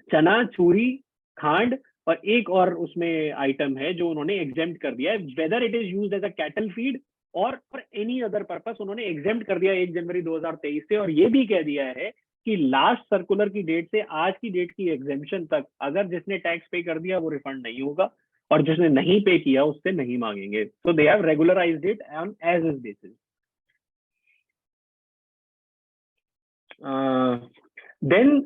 चना, चूरी, खांड और एक और उसमें आइटम है जो उन्होंने एग्जेम्प्ट कर दिया है, whether it is used as a cattle feed और फॉर एनी अदर पर्पस उन्होंने एग्जेम्प्ट कर दिया 1 जनवरी 2023 से। और ये भी कह दिया है कि लास्ट सर्कुलर की डेट से आज की डेट की एग्जेम्पशन तक अगर जिसने टैक्स पे कर दिया वो रिफंड नहीं होगा, और जिसने नहीं पे किया उससे नहीं मांगेंगे। So they have regularized it on as is basis. Then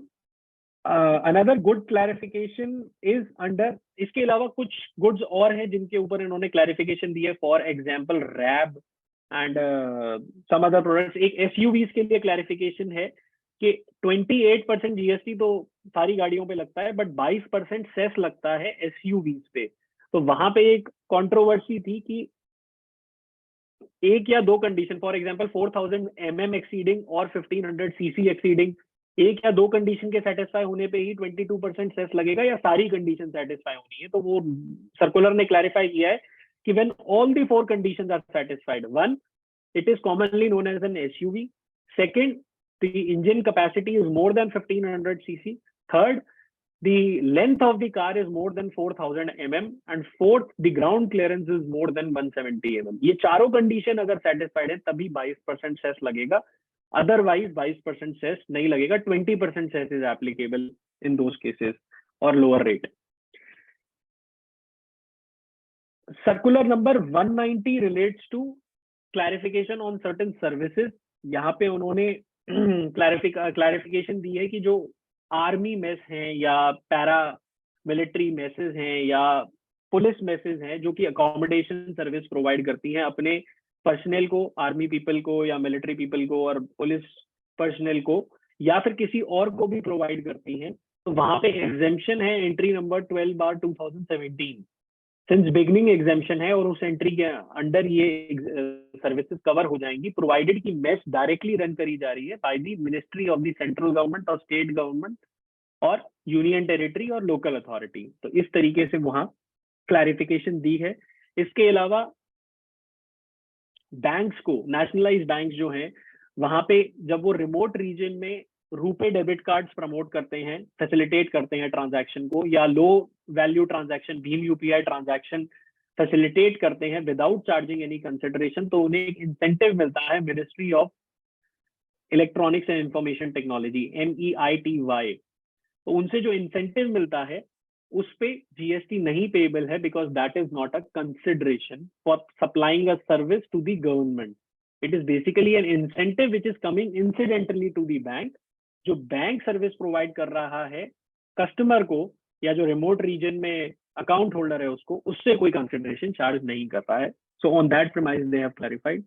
another good clarification is under, इसके अलावा कुछ गुड्स और हैं जिनके ऊपर इन्होंने क्लैरिफिकेशन दी है, फॉर एग्जांपल रैब एंड सम अदर प्रोडक्ट्स। एक एसयूवीज के लिए क्लैरिफिकेशन है कि 28% जीएसटी तो सारी गाड़ियों पे लगता है, बट 22% सेस लगता है एसयूवीज पे। तो वहां पे एक कंट्रोवर्सी थी कि एक या दो condition, for example 4000 mm exceeding और 1500 सीसी एक्सीडिंग, एक या दो कंडीशन के सेटिस्फाई होने पे ही 22% सेस लगेगा या सारी कंडीशन सेटिस्फाई होनी है। तो वो सर्कुलर ने क्लैरिफाई किया है कि when all the 4 conditions are satisfied, 1, it is commonly known as an SUV, second, the engine capacity is more than 1500 cc, third, the length of the car is more than 4000 mm, and fourth, the ground clearance is more than 170 mm. ये चारों condition अगर satisfied है तभी 22% cess लगेगा, otherwise 22% cess नहीं लगेगा। 20% cess is applicable in those cases और lower rate. Circular number 190 relates to clarification on certain services. यहाँ पे उन्होंने क्लैरिफिकेशन दी है कि जो आर्मी मेस हैं या पैरा मिलिट्री मेसेज हैं या पुलिस मेसेज हैं जो कि अकोमोडेशन सर्विस प्रोवाइड करती हैं अपने पर्सनल को, आर्मी पीपल को या मिलिट्री पीपल को और पुलिस पर्सनल को, या फिर किसी और को भी प्रोवाइड करती हैं, तो वहां पे एग्जेम्पशन है entry number 12/2017। Since beginning exemption है और उस एंट्री के अंडर ये सर्विसेज कवर हो जाएंगी, प्रोवाइडेड कि मेस डायरेक्टली रन करी जा रही है by the ministry of the central government और स्टेट गवर्नमेंट और यूनियन टेरिटरी और लोकल अथॉरिटी। तो इस तरीके से वहां क्लैरिफिकेशन दी है। इसके अलावा बैंक्स को, नेशनलाइज्ड बैंक्स जो हैं, वहां पे जब वो रिमोट रीजन में रुपे डेबिट कार्ड्स प्रमोट करते हैं, फैसिलिटेट करते हैं ट्रांजैक्शन को, या low value transaction, Bhim UPI transaction facilitate करते हैं विदाउट चार्जिंग एनी कंसिडरेशन, तो उन्हें एक इंसेंटिव मिलता है ministry of electronics and information technology, MEITY। तो उनसे जो इंसेंटिव मिलता है उस पे जीएसटी नहीं पेबल है, because that is not a consideration for supplying a service to the government. It is basically an incentive which is coming incidentally to the bank. जो बैंक सर्विस प्रोवाइड कर रहा है कस्टमर को या जो remote region में account holder है उसको, उससे कोई कंसिडरेशन चार्ज नहीं करता है। So on that premise they have clarified.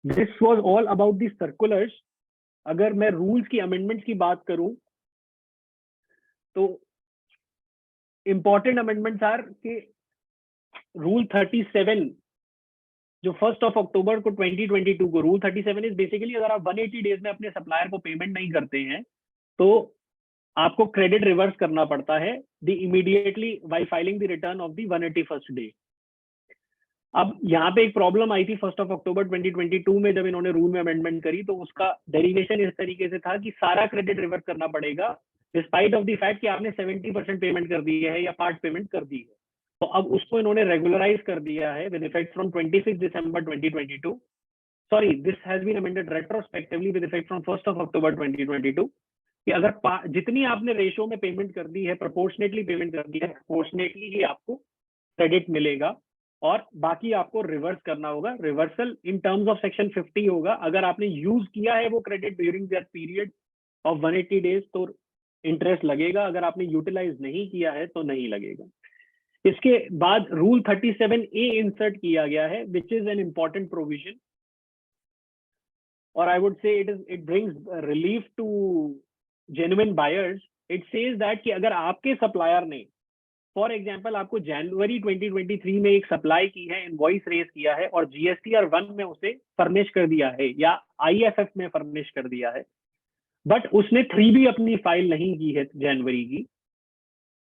This was all about the circulars. अगर मैं रूल्स की अमेंडमेंट्स की बात करूं तो इंपॉर्टेंट अमेंडमेंट्स आर के रूल 37 जो 1 अक्टूबर को 2022 को, रूल 37 इज बेसिकली अगर आप 180 डेज में अपने सप्लायर को पेमेंट नहीं करते हैं तो आपको क्रेडिट रिवर्स करना पड़ता है the immediately bye filing the return of the 181st day. अब यहाँ पे एक प्रॉब्लम आई थी 1 अक्टूबर 2022 में, जब इन्होंने रूल में अमेंडमेंट करी तो उसका डेरिवेशन इस तरीके से था कि सारा क्रेडिट रिवर्स करना पड़ेगा डिस्पाइट ऑफ द फैक्ट कि आपने 70% पेमेंट कर दी है या पार्ट पेमेंट कर दी है। तो अब उसको इन्होंने रेगुलराइज कर दिया है with effect from 26 December 2022। Sorry, this has been amended retrospectively with effect from 1 October 2022 कि अगर जितनी आपने रेशो में पेमेंट कर दी है, प्रोपोर्शनेटली पेमेंट कर दी है, प्रोपोर्शनेटली ही आपको क्रेडिट मिलेगा और बाकी आपको रिवर्स करना होगा। Reversal in terms of section 50 होगा। अगर आपने यूज किया है वो credit during that period of 180 days तो इंटरेस्ट लगेगा, अगर आपने यूटिलाइज नहीं किया है तो नहीं लगेगा। इसके बाद रूल 37A इंसर्ट किया गया है which is an important provision, और I would say it brings relief to genuine buyers. It says that कि अगर आपके सप्लायर ने फॉर एग्जाम्पल आपको जनवरी 2023 में एक सप्लाई की है, इनवॉइस रेज किया है और GSTR 1 में उसे फर्निश कर दिया है या IFF में फर्निश कर दिया है, बट उसने 3B अपनी फाइल नहीं की है जनवरी की,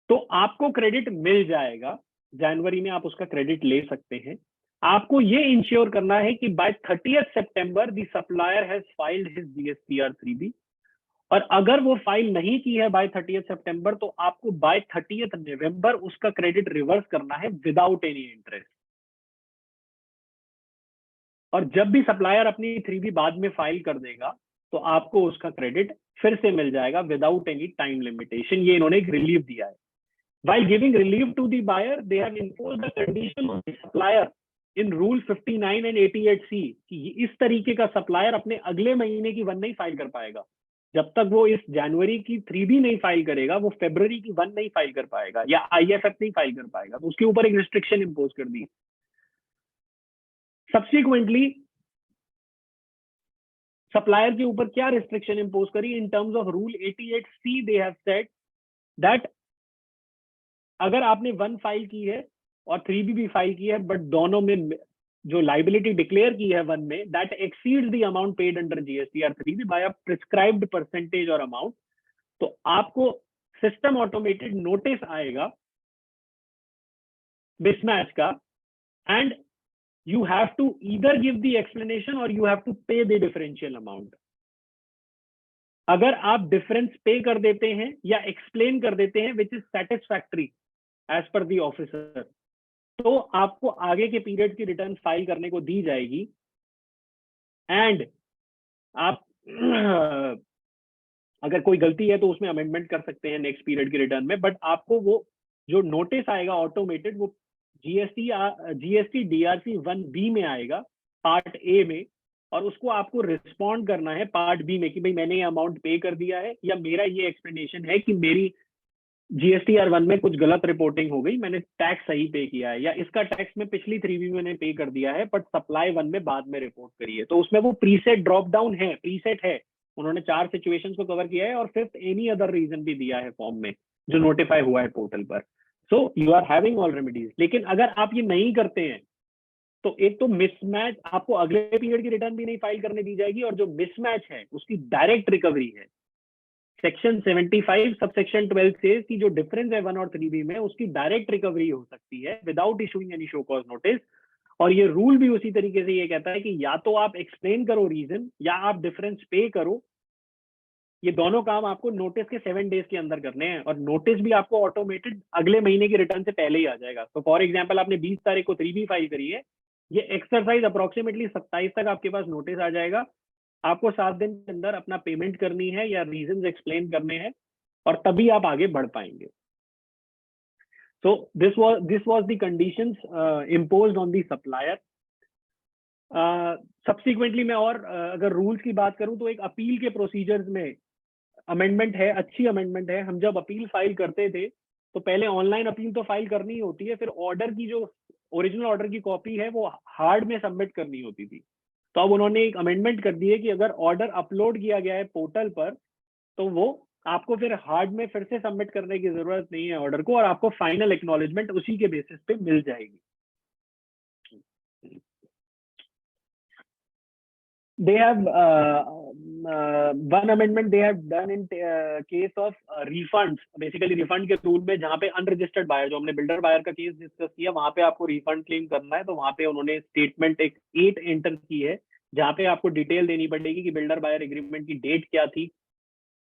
तो आपको क्रेडिट मिल जाएगा। जनवरी में आप उसका क्रेडिट ले सकते हैं। आपको ये इंश्योर करना है कि by 30th September the supplier has filed his GSTR 3B, और अगर वो फाइल नहीं की है बाय 30th सितंबर तो आपको बाय 30th नवंबर उसका क्रेडिट रिवर्स करना है विदाउट एनी इंटरेस्ट। और जब भी सप्लायर अपनी 3B बाद में फाइल कर देगा तो आपको उसका क्रेडिट फिर से मिल जाएगा विदाउट एनी टाइम लिमिटेशन। ये इन्होंने एक रिलीफ दिया है। While giving relief to the buyer, they have imposed the condition on the supplier in Rule 59 and 88C कि इस तरीके का सप्लायर अपने अगले महीने की 1 नहीं फाइल कर पाएगा। जब तक वो इस जनवरी की 3B नहीं फाइल करेगा, वो फरवरी की 1 नहीं फाइल कर पाएगा या IFF नहीं फाइल कर पाएगा। तो उसके ऊपर एक रिस्ट्रिक्शन इंपोज कर दी। सब्सिक्वेंटली सप्लायर के ऊपर क्या रिस्ट्रिक्शन इंपोज करी? In terms of rule 88C they have said that अगर आपने 1 फाइल की है और 3B भी फाइल की है, बट दोनों में जो लाइबिलिटी डिक्लेयर की है 1 में that exceeds the amount paid under GSTR 3B by a prescribed percentage or amount, तो आपको सिस्टम ऑटोमेटेड नोटिस आएगा मिसमैच का, and you have to either give the explanation or you have to pay the differential amount. अगर आप difference पे कर देते हैं या एक्सप्लेन कर देते हैं which is satisfactory as per the officer, तो आपको आगे के पीरियड की रिटर्न फाइल करने को दी जाएगी। एंड आप अगर कोई गलती है तो उसमें अमेंडमेंट कर सकते हैं नेक्स्ट पीरियड की रिटर्न में, बट आपको वो जो नोटिस आएगा ऑटोमेटेड वो GST DRC 1B में आएगा पार्ट A में, और उसको आपको रिस्पॉन्ड करना है पार्ट B में कि भाई मैंने ये अमाउंट पे कर दिया है या मेरा ये एक्सप्लेनेशन है कि मेरी GSTR 1 में कुछ गलत रिपोर्टिंग हो गई, मैंने टैक्स सही पे किया है, या इसका टैक्स में पिछली 3B मैंने पे कर दिया है बट सप्लाई 1 में बाद में रिपोर्ट करी है। तो उसमें वो प्रीसेट ड्रॉप डाउन है, प्रीसेट है, उन्होंने 4 सिचुएशंस को कवर किया है और 5th एनी अदर रीजन भी दिया है फॉर्म में जो नोटिफाई हुआ है पोर्टल पर। So you are having all remedies. लेकिन अगर आप ये नहीं करते हैं तो एक तो मिसमैच, आपको अगले पीरियड की रिटर्न भी नहीं फाइल करने दी जाएगी, और जो मिसमैच है उसकी डायरेक्ट रिकवरी है। सेक्शन 75 सबसेक्शन 12 से कि जो डिफरेंस है 1 और 3B में उसकी डायरेक्ट रिकवरी हो सकती है without issuing any show cause notice. और ये रूल भी उसी तरीके से ये कहता है कि या तो आप एक्सप्लेन करो रीजन या आप डिफरेंस पे करो। ये दोनों काम आपको नोटिस के 7 डेज के अंदर करने हैं, और नोटिस भी आपको ऑटोमेटेड अगले महीने की रिटर्न से पहले ही आ जाएगा। तो फॉर एग्जाम्पल आपने 20 तारीख को 3B फाइल करी है, ये एक्सरसाइज अप्रोक्सीमेटली 27 तक आपके पास नोटिस आ जाएगा। आपको 7 दिन के अंदर अपना पेमेंट करनी है या रीजंस एक्सप्लेन करने हैं, और तभी आप आगे बढ़ पाएंगे। So this was the conditions imposed on the supplier. Subsequently मैं और अगर रूल्स की बात करूं तो एक अपील के प्रोसीजर्स में अमेंडमेंट है, अच्छी अमेंडमेंट है। हम जब अपील फाइल करते थे तो पहले ऑनलाइन अपील तो फाइल करनी ही होती है, फिर ऑर्डर की जो ओरिजिनल ऑर्डर की कॉपी है वो हार्ड में सबमिट करनी होती थी। तो अब उन्होंने एक अमेंडमेंट कर दी है कि अगर ऑर्डर अपलोड किया गया है पोर्टल पर तो वो आपको फिर हार्ड में फिर से सबमिट करने की जरूरत नहीं है ऑर्डर को, और आपको फाइनल एक्नॉलेजमेंट उसी के बेसिस पे मिल जाएगी। they have one amendment they have done in case of refunds, basically refund के रूल में जहाँ पे अनरजिस्टर्ड बायर, जो हमने बिल्डर बायर का केस डिस्कस किया, वहां पे आपको रिफंड क्लेम करना है, तो वहां पे उन्होंने स्टेटमेंट एक 8 एंटर की है, जहाँ पे आपको डिटेल देनी पड़ेगी कि बिल्डर बायर एग्रीमेंट की डेट क्या थी,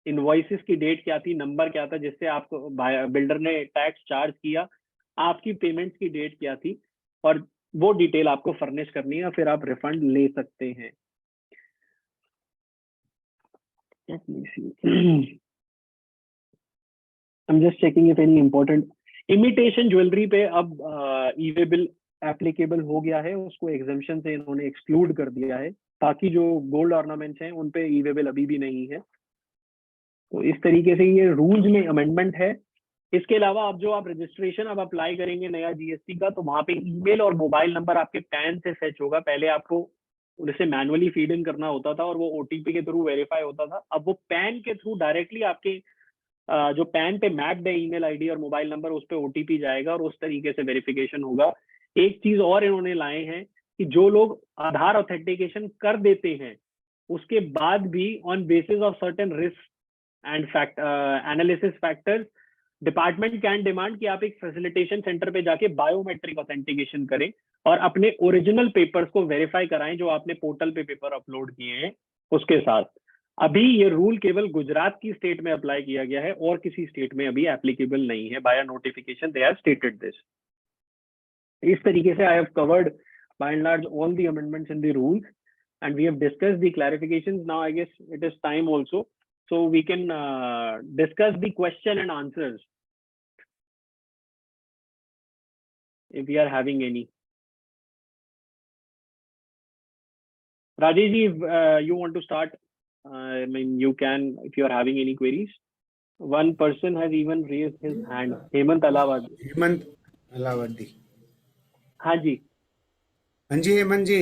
इनवॉइसेस की डेट क्या थी, नंबर क्या था जिससे आपको बिल्डर ने टैक्स चार्ज किया, आपकी पेमेंट्स की डेट क्या थी, और वो डिटेल आपको फर्निश करनी है, फिर आप रिफंड ले सकते हैं। Let me see. I'm just checking if any important imitation jewellery पे अब ई-वे बिल एप्लीकेबल हो गया है, उसको एग्जेम्पशन से इन्होंने एक्सक्लूड कर दिया है, बाकी जो गोल्ड ऑर्नामेंट्स हैं उन पे ई-वे बिल अभी भी नहीं है। तो इस तरीके से ये रूल्स में अमेंडमेंट है। इसके अलावा अब जो आप रजिस्ट्रेशन अब अप्लाई करेंगे नया जीएसटी का, तो वहां पे ईमेल और मोबाइल नंबर आपके पैन से फेच होगा। पहले आपको उसे मैनुअली फीड इन करना होता था और वो ओटीपी के थ्रू वेरीफाई होता था, अब वो पैन के थ्रू डायरेक्टली आपके जो पैन पे मैप्ड है ईमेल आईडी और मोबाइल नंबर, उस पे ओटीपी जाएगा और उस तरीके से वेरिफिकेशन होगा। एक चीज और इन्होंने लाए हैं कि जो लोग आधार ऑथेंटिकेशन कर देते हैं, उसके बाद भी on basis of certain risk and analysis factors, department can demand कि आप एक फैसिलिटेशन सेंटर पे जाके बायोमेट्रिक ऑथेंटिकेशन करें और अपने ओरिजिनल पेपर्स को वेरीफाई कराएं जो आपने पोर्टल पे पेपर अपलोड किए हैं उसके साथ। अभी ये रूल केवल गुजरात की स्टेट में अप्लाई किया गया है और किसी स्टेट में अभी एप्लीकेबल नहीं है। By notification they have stated this. इस तरीके से I have covered by and large all the amendments in the rules and we have discussed the clarifications. Now I guess it is time also so we can discuss the question and answers if we are having any. Rajesh ji, if you want to start, I mean you can if you are having any queries. One person has even raised his hand. Hemant Alawadi. Hemant Alawadi. हाँ जी, हाँ जी Hemant ji.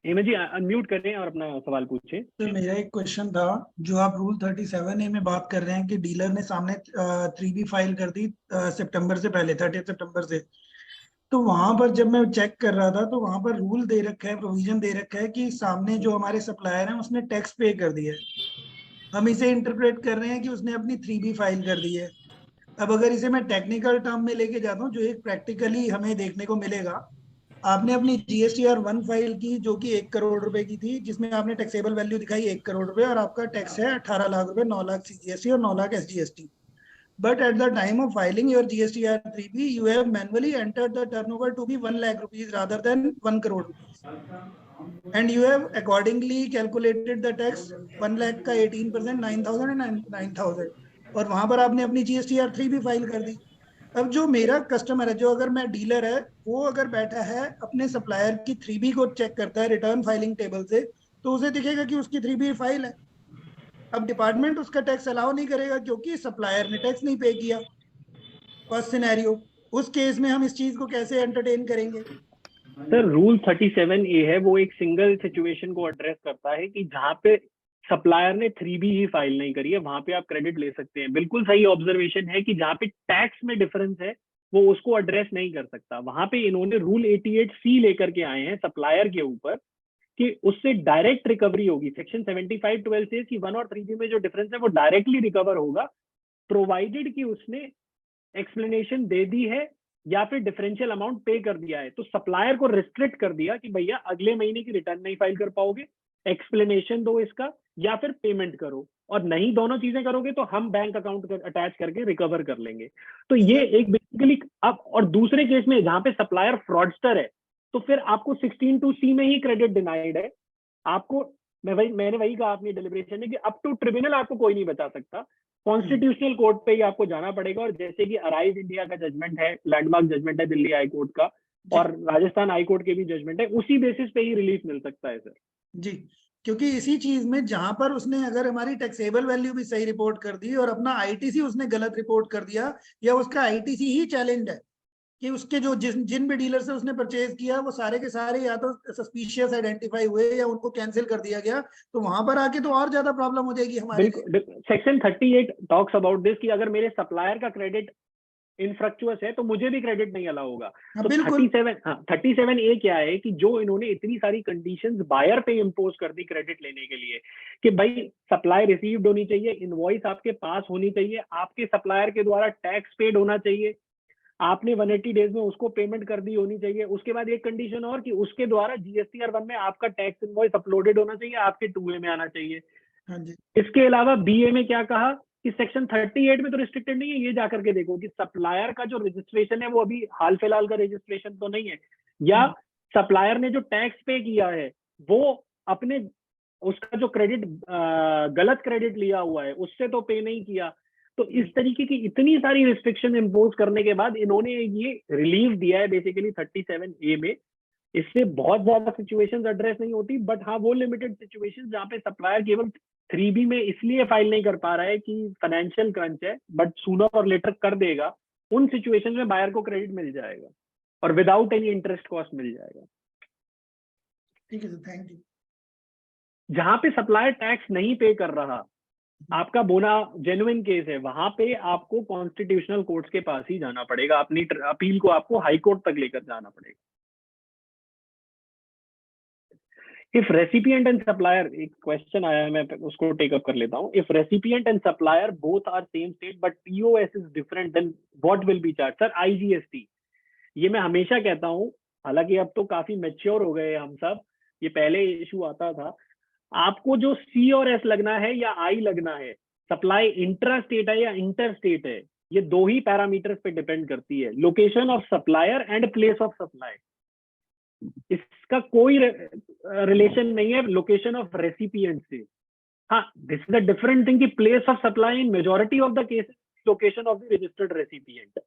Hemant ji unmute करें और अपना सवाल पूछें। तो मेरा एक क्वेश्चन था, जो आप रूल 37A में बात कर रहे हैं कि डीलर ने सामने 3B फाइल कर दी सितंबर से पहले, 30 सितंबर से, तो वहां पर जब मैं चेक कर रहा था तो वहां पर रूल दे रखा है, प्रोविजन दे रखा है कि सामने जो हमारे सप्लायर हैं उसने टैक्स पे कर दिया है। हम इसे इंटरप्रेट कर रहे हैं कि उसने अपनी 3B फाइल कर दी है। अब अगर इसे मैं टेक्निकल टर्म में लेके जाता हूँ, जो एक प्रैक्टिकली हमें देखने को मिलेगा, आपने अपनी GSTR 1 फाइल की जो कि 1 करोड़ रुपए की थी, जिसमें आपने टैक्सेबल वैल्यू दिखाई 1 करोड़ रुपए और आपका टैक्स है 18 लाख रुपए, 9 लाख CGST और 9 lakh SGST। But at the time of filing your GSTR 3B, you have manually entered the turnover to be 1 lakh rupees rather than 1 crore rupees. And you have accordingly calculated the tax 1 lakh का 18%, 9,000 and 9,000. और वहां पर आपने अपनी GSTR 3B file कर दी। अब जो मेरा कस्टमर है, जो अगर मैं डीलर है, वो अगर बैठा है अपने सप्लायर की 3B को चेक करता है रिटर्न फाइलिंग टेबल से, तो उसे दिखेगा कि उसकी 3B फाइल है। अब डिपार्टमेंट उसका टैक्स अलाउ नहीं करेगा क्योंकि सप्लायर ने टैक्स नहीं पे किया। फर्स्ट सिनेरियो, उस केस में हम इस चीज को कैसे एंटरटेन करेंगे? सर रूल 37A है, वो एक सिंगल सिचुएशन को एड्रेस करता है कि जहां पे सप्लायर ने 3B ही फाइल नहीं करी है, वहां पे आप क्रेडिट ले सकते हैं। बिल्कुल सही ऑब्जर्वेशन है कि जहां पे टैक्स में डिफरेंस है वो उसको एड्रेस नहीं कर सकता। वहां पे इन्होंने रूल 88C लेकर के आए हैं सप्लायर के ऊपर कि उससे डायरेक्ट रिकवरी होगी। सेक्शन 7512 से कि 1 और 3B में जो डिफरेंस है वो डायरेक्टली रिकवर होगा, प्रोवाइडेड कि उसने एक्सप्लेनेशन दे दी है या फिर डिफरेंशियल अमाउंट पे कर दिया है। तो सप्लायर को रिस्ट्रिक्ट कर दिया कि भैया अगले महीने की रिटर्न नहीं फाइल कर पाओगे, एक्सप्लेनेशन दो इसका या फिर पेमेंट करो, और नहीं दोनों चीजें करोगे तो हम बैंक अकाउंट अटैच करके रिकवर कर लेंगे। तो ये एक बेसिकली अब, और दूसरे केस में जहां पे सप्लायर फ्रॉडस्टर है तो फिर आपको 16(2)C में ही क्रेडिट डिनाइड है। आपको मैंने वही कहा अपनी डिलिब्रेशन में कि अप टू ट्रिब्यूनल आपको कोई नहीं बचा सकता, कॉन्स्टिट्यूशनल कोर्ट पे ही आपको जाना पड़ेगा। और जैसे कि अराइज इंडिया का जजमेंट है, लैंडमार्क जजमेंट है दिल्ली हाई कोर्ट का, और राजस्थान हाई कोर्ट के भी जजमेंट है, उसी बेसिस पे ही रिलीफ मिल सकता है सर जी, क्योंकि इसी चीज में जहां पर उसने अगर हमारी टैक्सेबल वैल्यू भी सही रिपोर्ट कर दी और अपना ITC उसने गलत रिपोर्ट कर दिया, या उसका ITC ही चैलेंज है कि उसके जो जिन भी डीलर से उसने परचेज किया वो सारे के सारे या तो सस्पिशियस आइडेंटिफाई हुए या उनको कैंसिल कर दिया गया, तो वहां पर आके तो और ज्यादा प्रॉब्लम हो जाएगी हमारे। सेक्शन 38 टॉक्स अबाउट दिस कि अगर मेरे सप्लायर का क्रेडिट इनफ्रक्चुअस है तो मुझे भी क्रेडिट नहीं अलाउ होगा। हाँ, तो बिल्कुल 37A क्या है कि जो इन्होंने इतनी सारी कंडीशंस बायर पे इम्पोज कर दी क्रेडिट लेने के लिए कि भाई सप्लाई रिसीव्ड होनी चाहिए, इनवॉइस आपके पास होनी चाहिए, आपके सप्लायर के द्वारा टैक्स पेड होना चाहिए, आपने 180 डेज में उसको पेमेंट कर दी होनी चाहिए। उसके बाद एक कंडीशन और कि उसके द्वारा GSTR1 में आपका टैक्स इनवॉइस अपलोडेड होना चाहिए, आपके 2A में आना चाहिए। हाँ जी इसके अलावा BA में क्या कहा कि सेक्शन 38 में तो रिस्ट्रिक्टेड नहीं है, ये जाकर के देखो कि सप्लायर का जो रजिस्ट्रेशन है वो अभी हाल फिलहाल का रजिस्ट्रेशन तो नहीं है, या सप्लायर ने जो टैक्स पे किया है वो अपने उसका जो क्रेडिट गलत क्रेडिट लिया हुआ है उससे तो पे नहीं किया। तो इस तरीके की इतनी सारी रिस्ट्रिक्शन इम्पोज करने के बाद इन्होंने ये रिलीफ दिया है बेसिकली 37A में। इससे बहुत ज्यादा सिचुएशंस एड्रेस नहीं होती, बट हाँ वो लिमिटेड सिचुएशंस जहाँ पे सप्लायर केवल 3B में इसलिए फाइल नहीं कर पा रहा है कि फाइनेंशियल क्रंच है, बट सूनर और लेटर कर देगा, उन सिचुएशन में बायर को क्रेडिट मिल जाएगा और विदाउट एनी इंटरेस्ट कॉस्ट मिल जाएगा। ठीक है सर, थैंक यू। जहां पे सप्लायर टैक्स नहीं पे कर रहा, आपका बोना जेन्युइन केस है, वहां पे आपको कॉन्स्टिट्यूशनल कोर्ट्स के पास ही जाना पड़ेगा, अपनी अपील को आपको हाई कोर्ट तक लेकर जाना पड़ेगा। इफ रेसिपिएंट एंड सप्लायर, एक क्वेश्चन आया है, मैं उसको टेक अप कर लेता हूँ। If recipient and supplier both are same state but POS is different, then what will be charge? Sir IGST, ये मैं हमेशा कहता हूँ, हालांकि अब तो काफी मैच्योर हो गए हम सब, ये पहले इशू आता था। आपको जो C और S लगना है या I लगना है, सप्लाई इंट्रा स्टेट है या इंटर स्टेट है, ये दो ही पैरामीटर्स पे डिपेंड करती है, location of supplier and place of supply. इसका कोई रिलेशन नहीं है लोकेशन ऑफ रेसिपिएंट से। हाँ, this is a different thing कि place of supply in majority of the cases location of the registered recipient,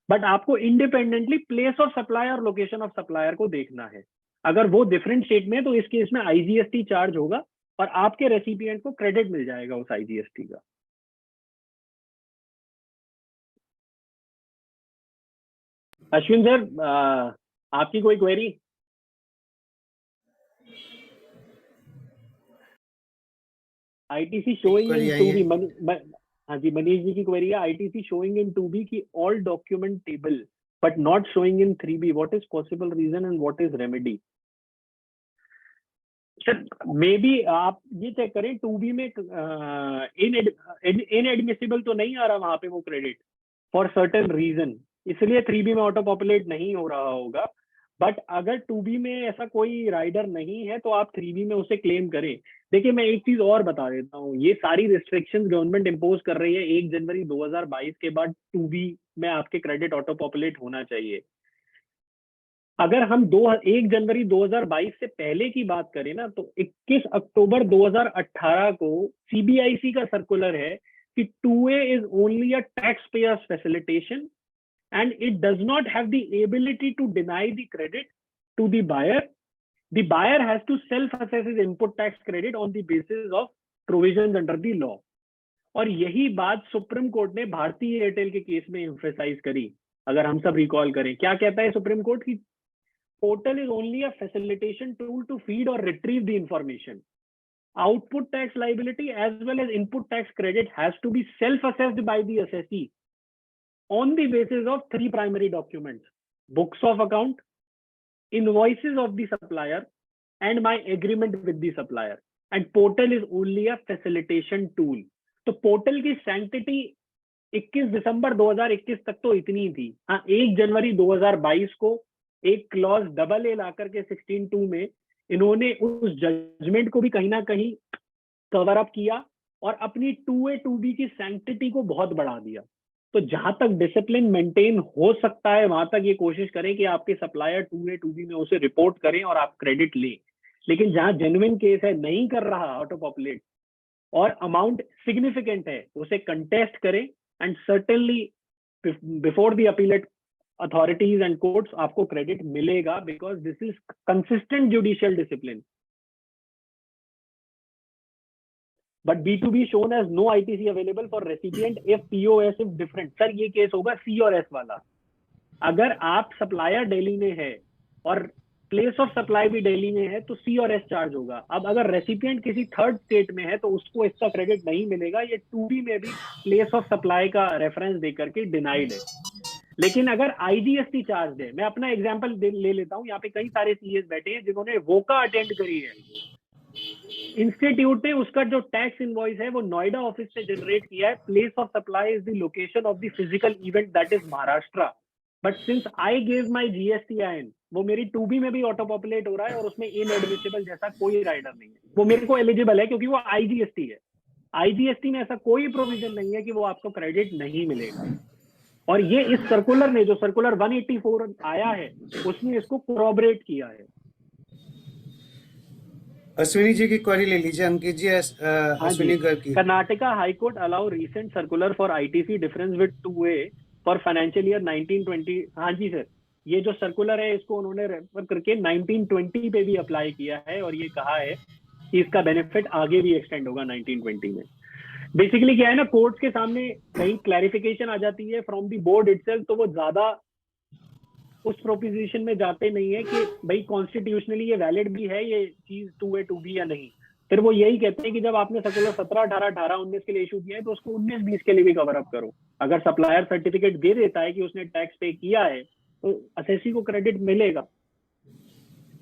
but आपको इंडिपेंडेंटली प्लेस ऑफ सप्लाई और location of supplier को देखना है। अगर वो डिफरेंट स्टेट में, तो इस केस में IGST चार्ज होगा और आपके रेसिपिएंट को क्रेडिट मिल जाएगा उस IGST का। अश्विन सर, आपकी कोई query? ITC showing in query 2B, हाँ जी, मनीष जी की क्वेरी है, ITC शोइंग इन 2B की all document table but not showing in 3B, what is possible reason and what is remedy? Sir may be आप ये check करें 2B में inadmissible तो नहीं आ रहा वहां पे वो क्रेडिट फॉर सर्टेन रीजन, इसलिए 3B में ऑटो पॉपुलेट नहीं हो रहा होगा। बट अगर 2B में ऐसा कोई राइडर नहीं है तो आप 3B में उसे क्लेम करें। देखिए मैं एक चीज और बता देता हूँ, ये सारी रिस्ट्रिक्शंस गवर्नमेंट इम्पोज कर रही है 1 जनवरी 2022 के बाद 2B में आपके क्रेडिट ऑटो पॉपुलेट होना चाहिए। अगर हम 1 जनवरी 2022 से पहले की बात करें ना, तो 21 अक्टूबर 2018 को CBIC का सर्कुलर है कि 2A is only a taxpayer's facilitation and it does not have the ability to deny the credit to the buyer. The buyer has to self-assess his input tax credit on the basis of provisions under the law. और यही बात supreme court ने Bharti Airtel के case में emphasise करी। अगर हम सब रिकॉल करें, क्या कहता है सुप्रीम कोर्ट की portal is only a facilitation tool to feed or retrieve the information. Output tax liability as well as input tax credit has to be self-assessed by the assessee on the basis of 3 primary documents: books of account, invoices of the supplier, and my agreement with the supplier. And portal is only a facilitation tool. तो portal की sanctity 21 दिसंबर 2021 तक तो इतनी थी। हाँ, 1 जनवरी 2022 को एक क्लॉज AA ला करके 16(2) में इन्होंने उस जजमेंट को भी कहीं ना कहीं कवर अप किया और अपनी 2A 2B की सैंक्टिटी को बहुत बढ़ा दिया। तो जहां तक डिसिप्लिन मेंटेन हो सकता है वहां तक ये कोशिश करें कि आपके सप्लायर 2A 2B में उसे रिपोर्ट करें और आप क्रेडिट लें। लेकिन जहां जेन्युइन केस है, नहीं कर रहा ऑटो पॉपुलेट और अमाउंट सिग्निफिकेंट है, उसे कंटेस्ट करें and certainly before the appellate authorities and courts आपको क्रेडिट मिलेगा, because this is consistent judicial discipline. But B2B shown as no ITC available for recipient if POS is different. Sir ये case होगा C और S वाला। अगर आप supplier Delhi में है और प्लेस ऑफ सप्लाई भी दिल्ली में है तो C और S चार्ज होगा। अब अगर रेसिपिएंट किसी थर्ड स्टेट में है तो उसको इसका क्रेडिट नहीं मिलेगा। ये 2B में भी प्लेस ऑफ सप्लाई का रेफरेंस देकर के डिनाइड है। लेकिन अगर आईजीएसटी चार्ज है, मैं अपना एग्जांपल ले लेता हूँ, यहाँ पे कई सारे सीएस बैठे हैं जिन्होंने वोका अटेंड करी है। इंस्टीट्यूट ने उसका जो टैक्स इनवॉइस है वो नोएडा ऑफिस से जनरेट किया है। Place of supply is the location of the physical event, that is Maharashtra. But since I gave my GSTIN, वो मेरी 2B में भी ऑटो पॉपुलेट हो रहा है और उसमें इनएडमिसिबल जैसा कोई राइडर नहीं है, वो मेरे को एलिजिबल है क्योंकि वो IGST है। IGST में ऐसा कोई प्रोविजन नहीं है कि वो आपको क्रेडिट नहीं मिलेगा। और ये इस सर्कुलर ने, जो सर्कुलर 184 आया है, उसने इसको कोरॉबरेट किया है। अश्विनी जी की क्वेरी ले लीजिए, अंकित जी। अश्विनी गर्ग की। Karnataka High Court allow recent circular for ITC difference with 2A for financial year 1920। हाँ जी सर, ये जो सर्कुलर है इसको उन्होंने रेफर करके 1920 पे भी अप्लाई किया है और ये कहा है कि इसका बेनिफिट आगे भी एक्सटेंड होगा 1920 में। बेसिकली क्या है ना, कोर्ट्स के सामने कहीं क्लैरिफिकेशन आ जाती है फ्रॉम द बोर्ड इटसेल्फ, तो वो ज्यादा उस प्रोपोजिशन में जाते नहीं है कि भाई कॉन्स्टिट्यूशनली ये वैलिड भी है ये चीज 2A 2B या नहीं। फिर वो यही कहते हैं कि जब आपने सर्कुलर 17, 18, 18, 19 के लिए इशू किया है तो उसको 19, 20 के लिए भी कवर अप करो। अगर सप्लायर सर्टिफिकेट दे देता है कि उसने टैक्स पे किया है तो असेसी को क्रेडिट मिलेगा।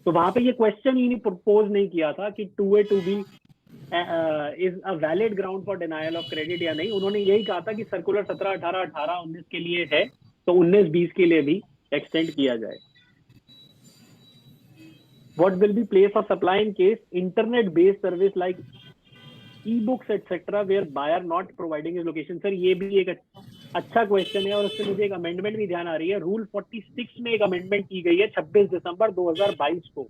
तो वहां पे ये क्वेश्चन ही नहीं प्रपोज नहीं किया था कि 2A 2B is a valid ground for denial of credit या नहीं। उन्होंने यही कहा था कि सर्कुलर 17, 18, 18, 19 के लिए है तो 19, 20 के लिए भी एक्सटेंड किया जाए। What will be place of supply in case internet based service like e-books etc where buyer not providing his location? Sir ये भी एक अच्छा क्वेश्चन है और उससे मुझे एक अमेंडमेंट भी ध्यान आ रही है। रूल 46 में एक अमेंडमेंट की गई है 26 दिसंबर 2022 को।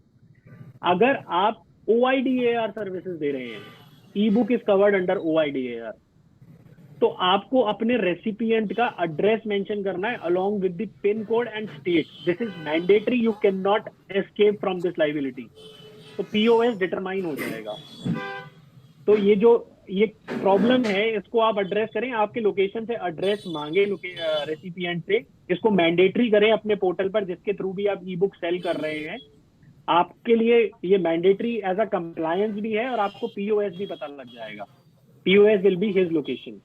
अगर आप OIDAR सर्विसेज दे रहे हैं, ई book is covered under OIDAR, तो आपको अपने रेसिपिएंट का एड्रेस मेंशन करना है along with the pin code and state. This is mandatory, you can not escape from this liability. तो POS डिटरमाइन हो जाएगा। तो ये प्रॉब्लम है, इसको आप एड्रेस करें, आपके लोकेशन से एड्रेस मांगे रेसिपिएंट से, इसको मैंडेटरी करें अपने पोर्टल पर जिसके थ्रू भी आप ई बुक सेल कर रहे हैं। आपके लिए ये मैंडेटरी एज अ कंप्लायंस भी है और आपको POS भी पता लग जाएगा। POS will be his location.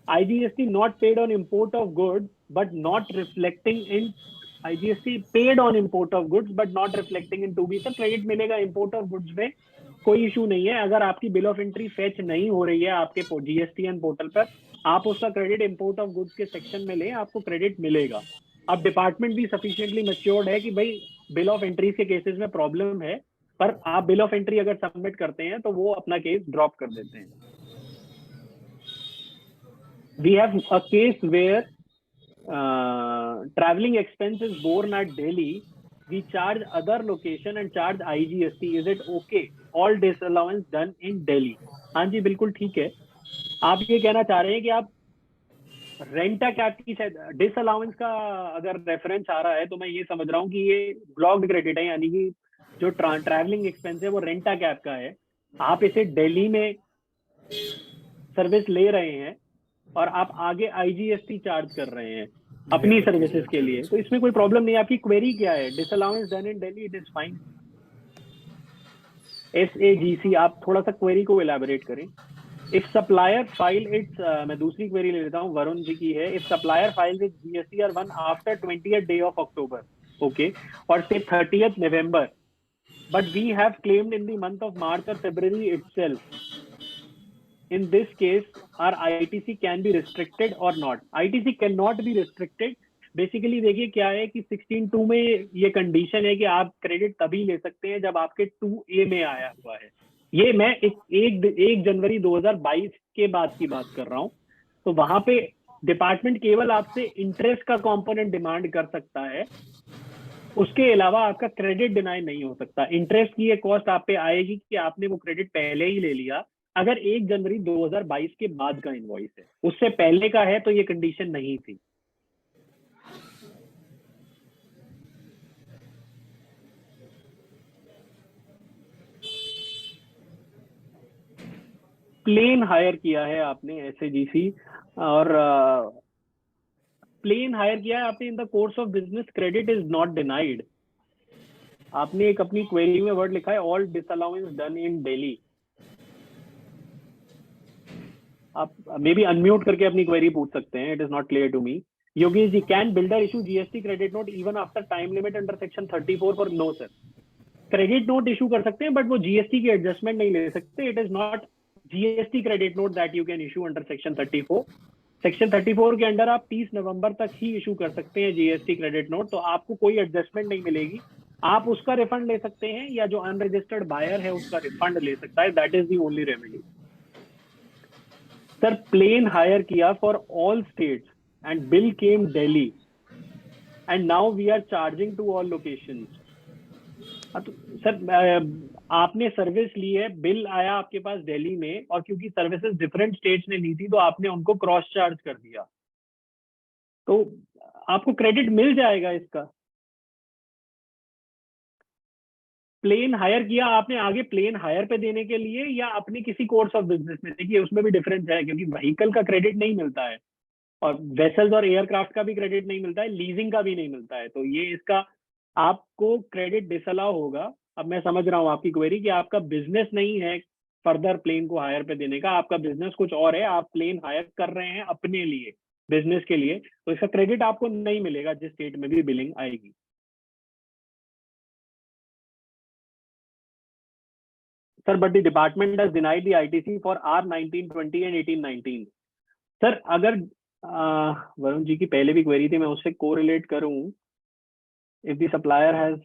IGST not paid on import of goods but not reflecting in IGST paid on import of goods but not reflecting in 2B। Sir credit मिलेगा import of goods में, कोई issue नहीं है। अगर आपकी bill of entry fetch नहीं हो रही है आपके GSTN पोर्टल पर, आप उसका क्रेडिट इंपोर्ट ऑफ गुड्स के सेक्शन में लें, आपको क्रेडिट मिलेगा। अब डिपार्टमेंट भी सफिशिएंटली मैच्योर्ड है कि भाई बिल ऑफ एंट्री के केसेस में प्रॉब्लम है, पर आप बिल ऑफ एंट्री अगर सबमिट करते हैं तो वो अपना केस ड्रॉप कर देते हैं। We have a case where traveling expense is borne at Delhi. We charge other location and charge IGST. Is it okay? All disallowance done in Delhi. हाँ जी बिल्कुल ठीक है। आप ये कहना चाह रहे हैं कि आप रेंटा कैप की डिसअलाउंस का अगर रेफरेंस आ रहा है तो मैं ये समझ रहा हूँ कि ये ब्लॉक्ड क्रेडिट है, यानी कि जो ट्रैवलिंग एक्सपेंस है वो रेंटा कैप का है। आप इसे दिल्ली में सर्विस ले रहे हैं और आप आगे IGST चार्ज कर रहे हैं अपनी सर्विसेज के लिए, तो इसमें कोई प्रॉब्लम नहीं है। आपकी क्वेरी क्या है? Disallowance done in Delhi, it is fine. SAGC, आप थोड़ा सा क्वेरी को इलैबोरेट करें। इफ सप्लायर फाइल इट्स, मैं दूसरी क्वेरी ले लेता हूँ, वरुण जी की है। If supplier file with GSTR1 after 20th day of October, okay, or say 30th November, but we have claimed in the month of March or February itself, in this case our ITC can be restricted or not? ITC cannot be restricted। Basically देखिए क्या है कि 16(2) में ये condition है कि आप credit तभी ले सकते हैं जब आपके 2A में आया हुआ है। ये मैं 1 जनवरी 2022 के बाद की बात कर रहा हूँ। तो वहां पे डिपार्टमेंट केवल आपसे इंटरेस्ट का कंपोनेंट डिमांड कर सकता है, उसके अलावा आपका क्रेडिट डिनाई नहीं हो सकता। इंटरेस्ट की ये कॉस्ट आप पे आएगी कि आपने वो क्रेडिट पहले ही ले लिया, अगर 1 जनवरी 2022 के बाद का इनवॉइस है। उससे पहले का है तो ये कंडीशन नहीं थी। प्लेन हायर किया है आपने SAGC, और प्लेन हायर किया है आपने in the course of business, credit is not denied. आपने एक अपनी क्वेरी में वर्ड लिखा है all disallowance done in Delhi. आप मे बी अनम्यूट करके अपनी क्वेरी पूछ सकते हैं, it is not clear to me. Yogesh ji, can builder issue GST credit note even after time limit under section 34 for no sir? Credit note issue कर सकते हैं but वो GST की एडजस्टमेंट नहीं ले सकते. It is not GST credit note that you can issue under section 34. Section 34 के under आप 30 नवंबर तक ही इशू कर सकते हैं जीएसटी क्रेडिट नोट. तो आपको कोई एडजस्टमेंट नहीं मिलेगी. आप उसका रिफंड ले सकते हैं या जो अनरजिस्टर्ड बायर है उसका रिफंड ले सकता है. That is the only remedy. Sir plane hire किया for all states and bill came Delhi and now we are charging to all locations. तो सर आपने सर्विस ली है, बिल आया आपके पास दिल्ली में और क्योंकि सर्विसेज डिफरेंट स्टेट्स ने ली थी तो आपने उनको क्रॉस चार्ज कर दिया. तो आपको क्रेडिट मिल जाएगा इसका. प्लेन हायर किया आपने, आगे प्लेन हायर पे देने के लिए या अपने किसी कोर्स ऑफ बिजनेस में. देखिए उसमें भी डिफरेंस है क्योंकि व्हीकल का क्रेडिट नहीं मिलता है और वेसल्स और एयरक्राफ्ट का भी क्रेडिट नहीं मिलता है, लीजिंग का भी नहीं मिलता है. तो ये इसका आपको क्रेडिट डिसअलाउ होगा. अब मैं समझ रहा हूँ आपकी क्वेरी कि आपका बिजनेस नहीं है फर्दर प्लेन को हायर पे देने का, आपका बिजनेस कुछ और है, आप प्लेन हायर कर रहे हैं अपने लिए, बिजनेस के लिए, तो इसका क्रेडिट आपको नहीं मिलेगा जिस स्टेट में भी बिलिंग आएगी. Sir but the department has denied the ITC for R1920 and 1819. Sir अगर वरुण जी की पहले भी क्वेरी थी, मैं उससे कोरिलेट करूं. If the supplier has,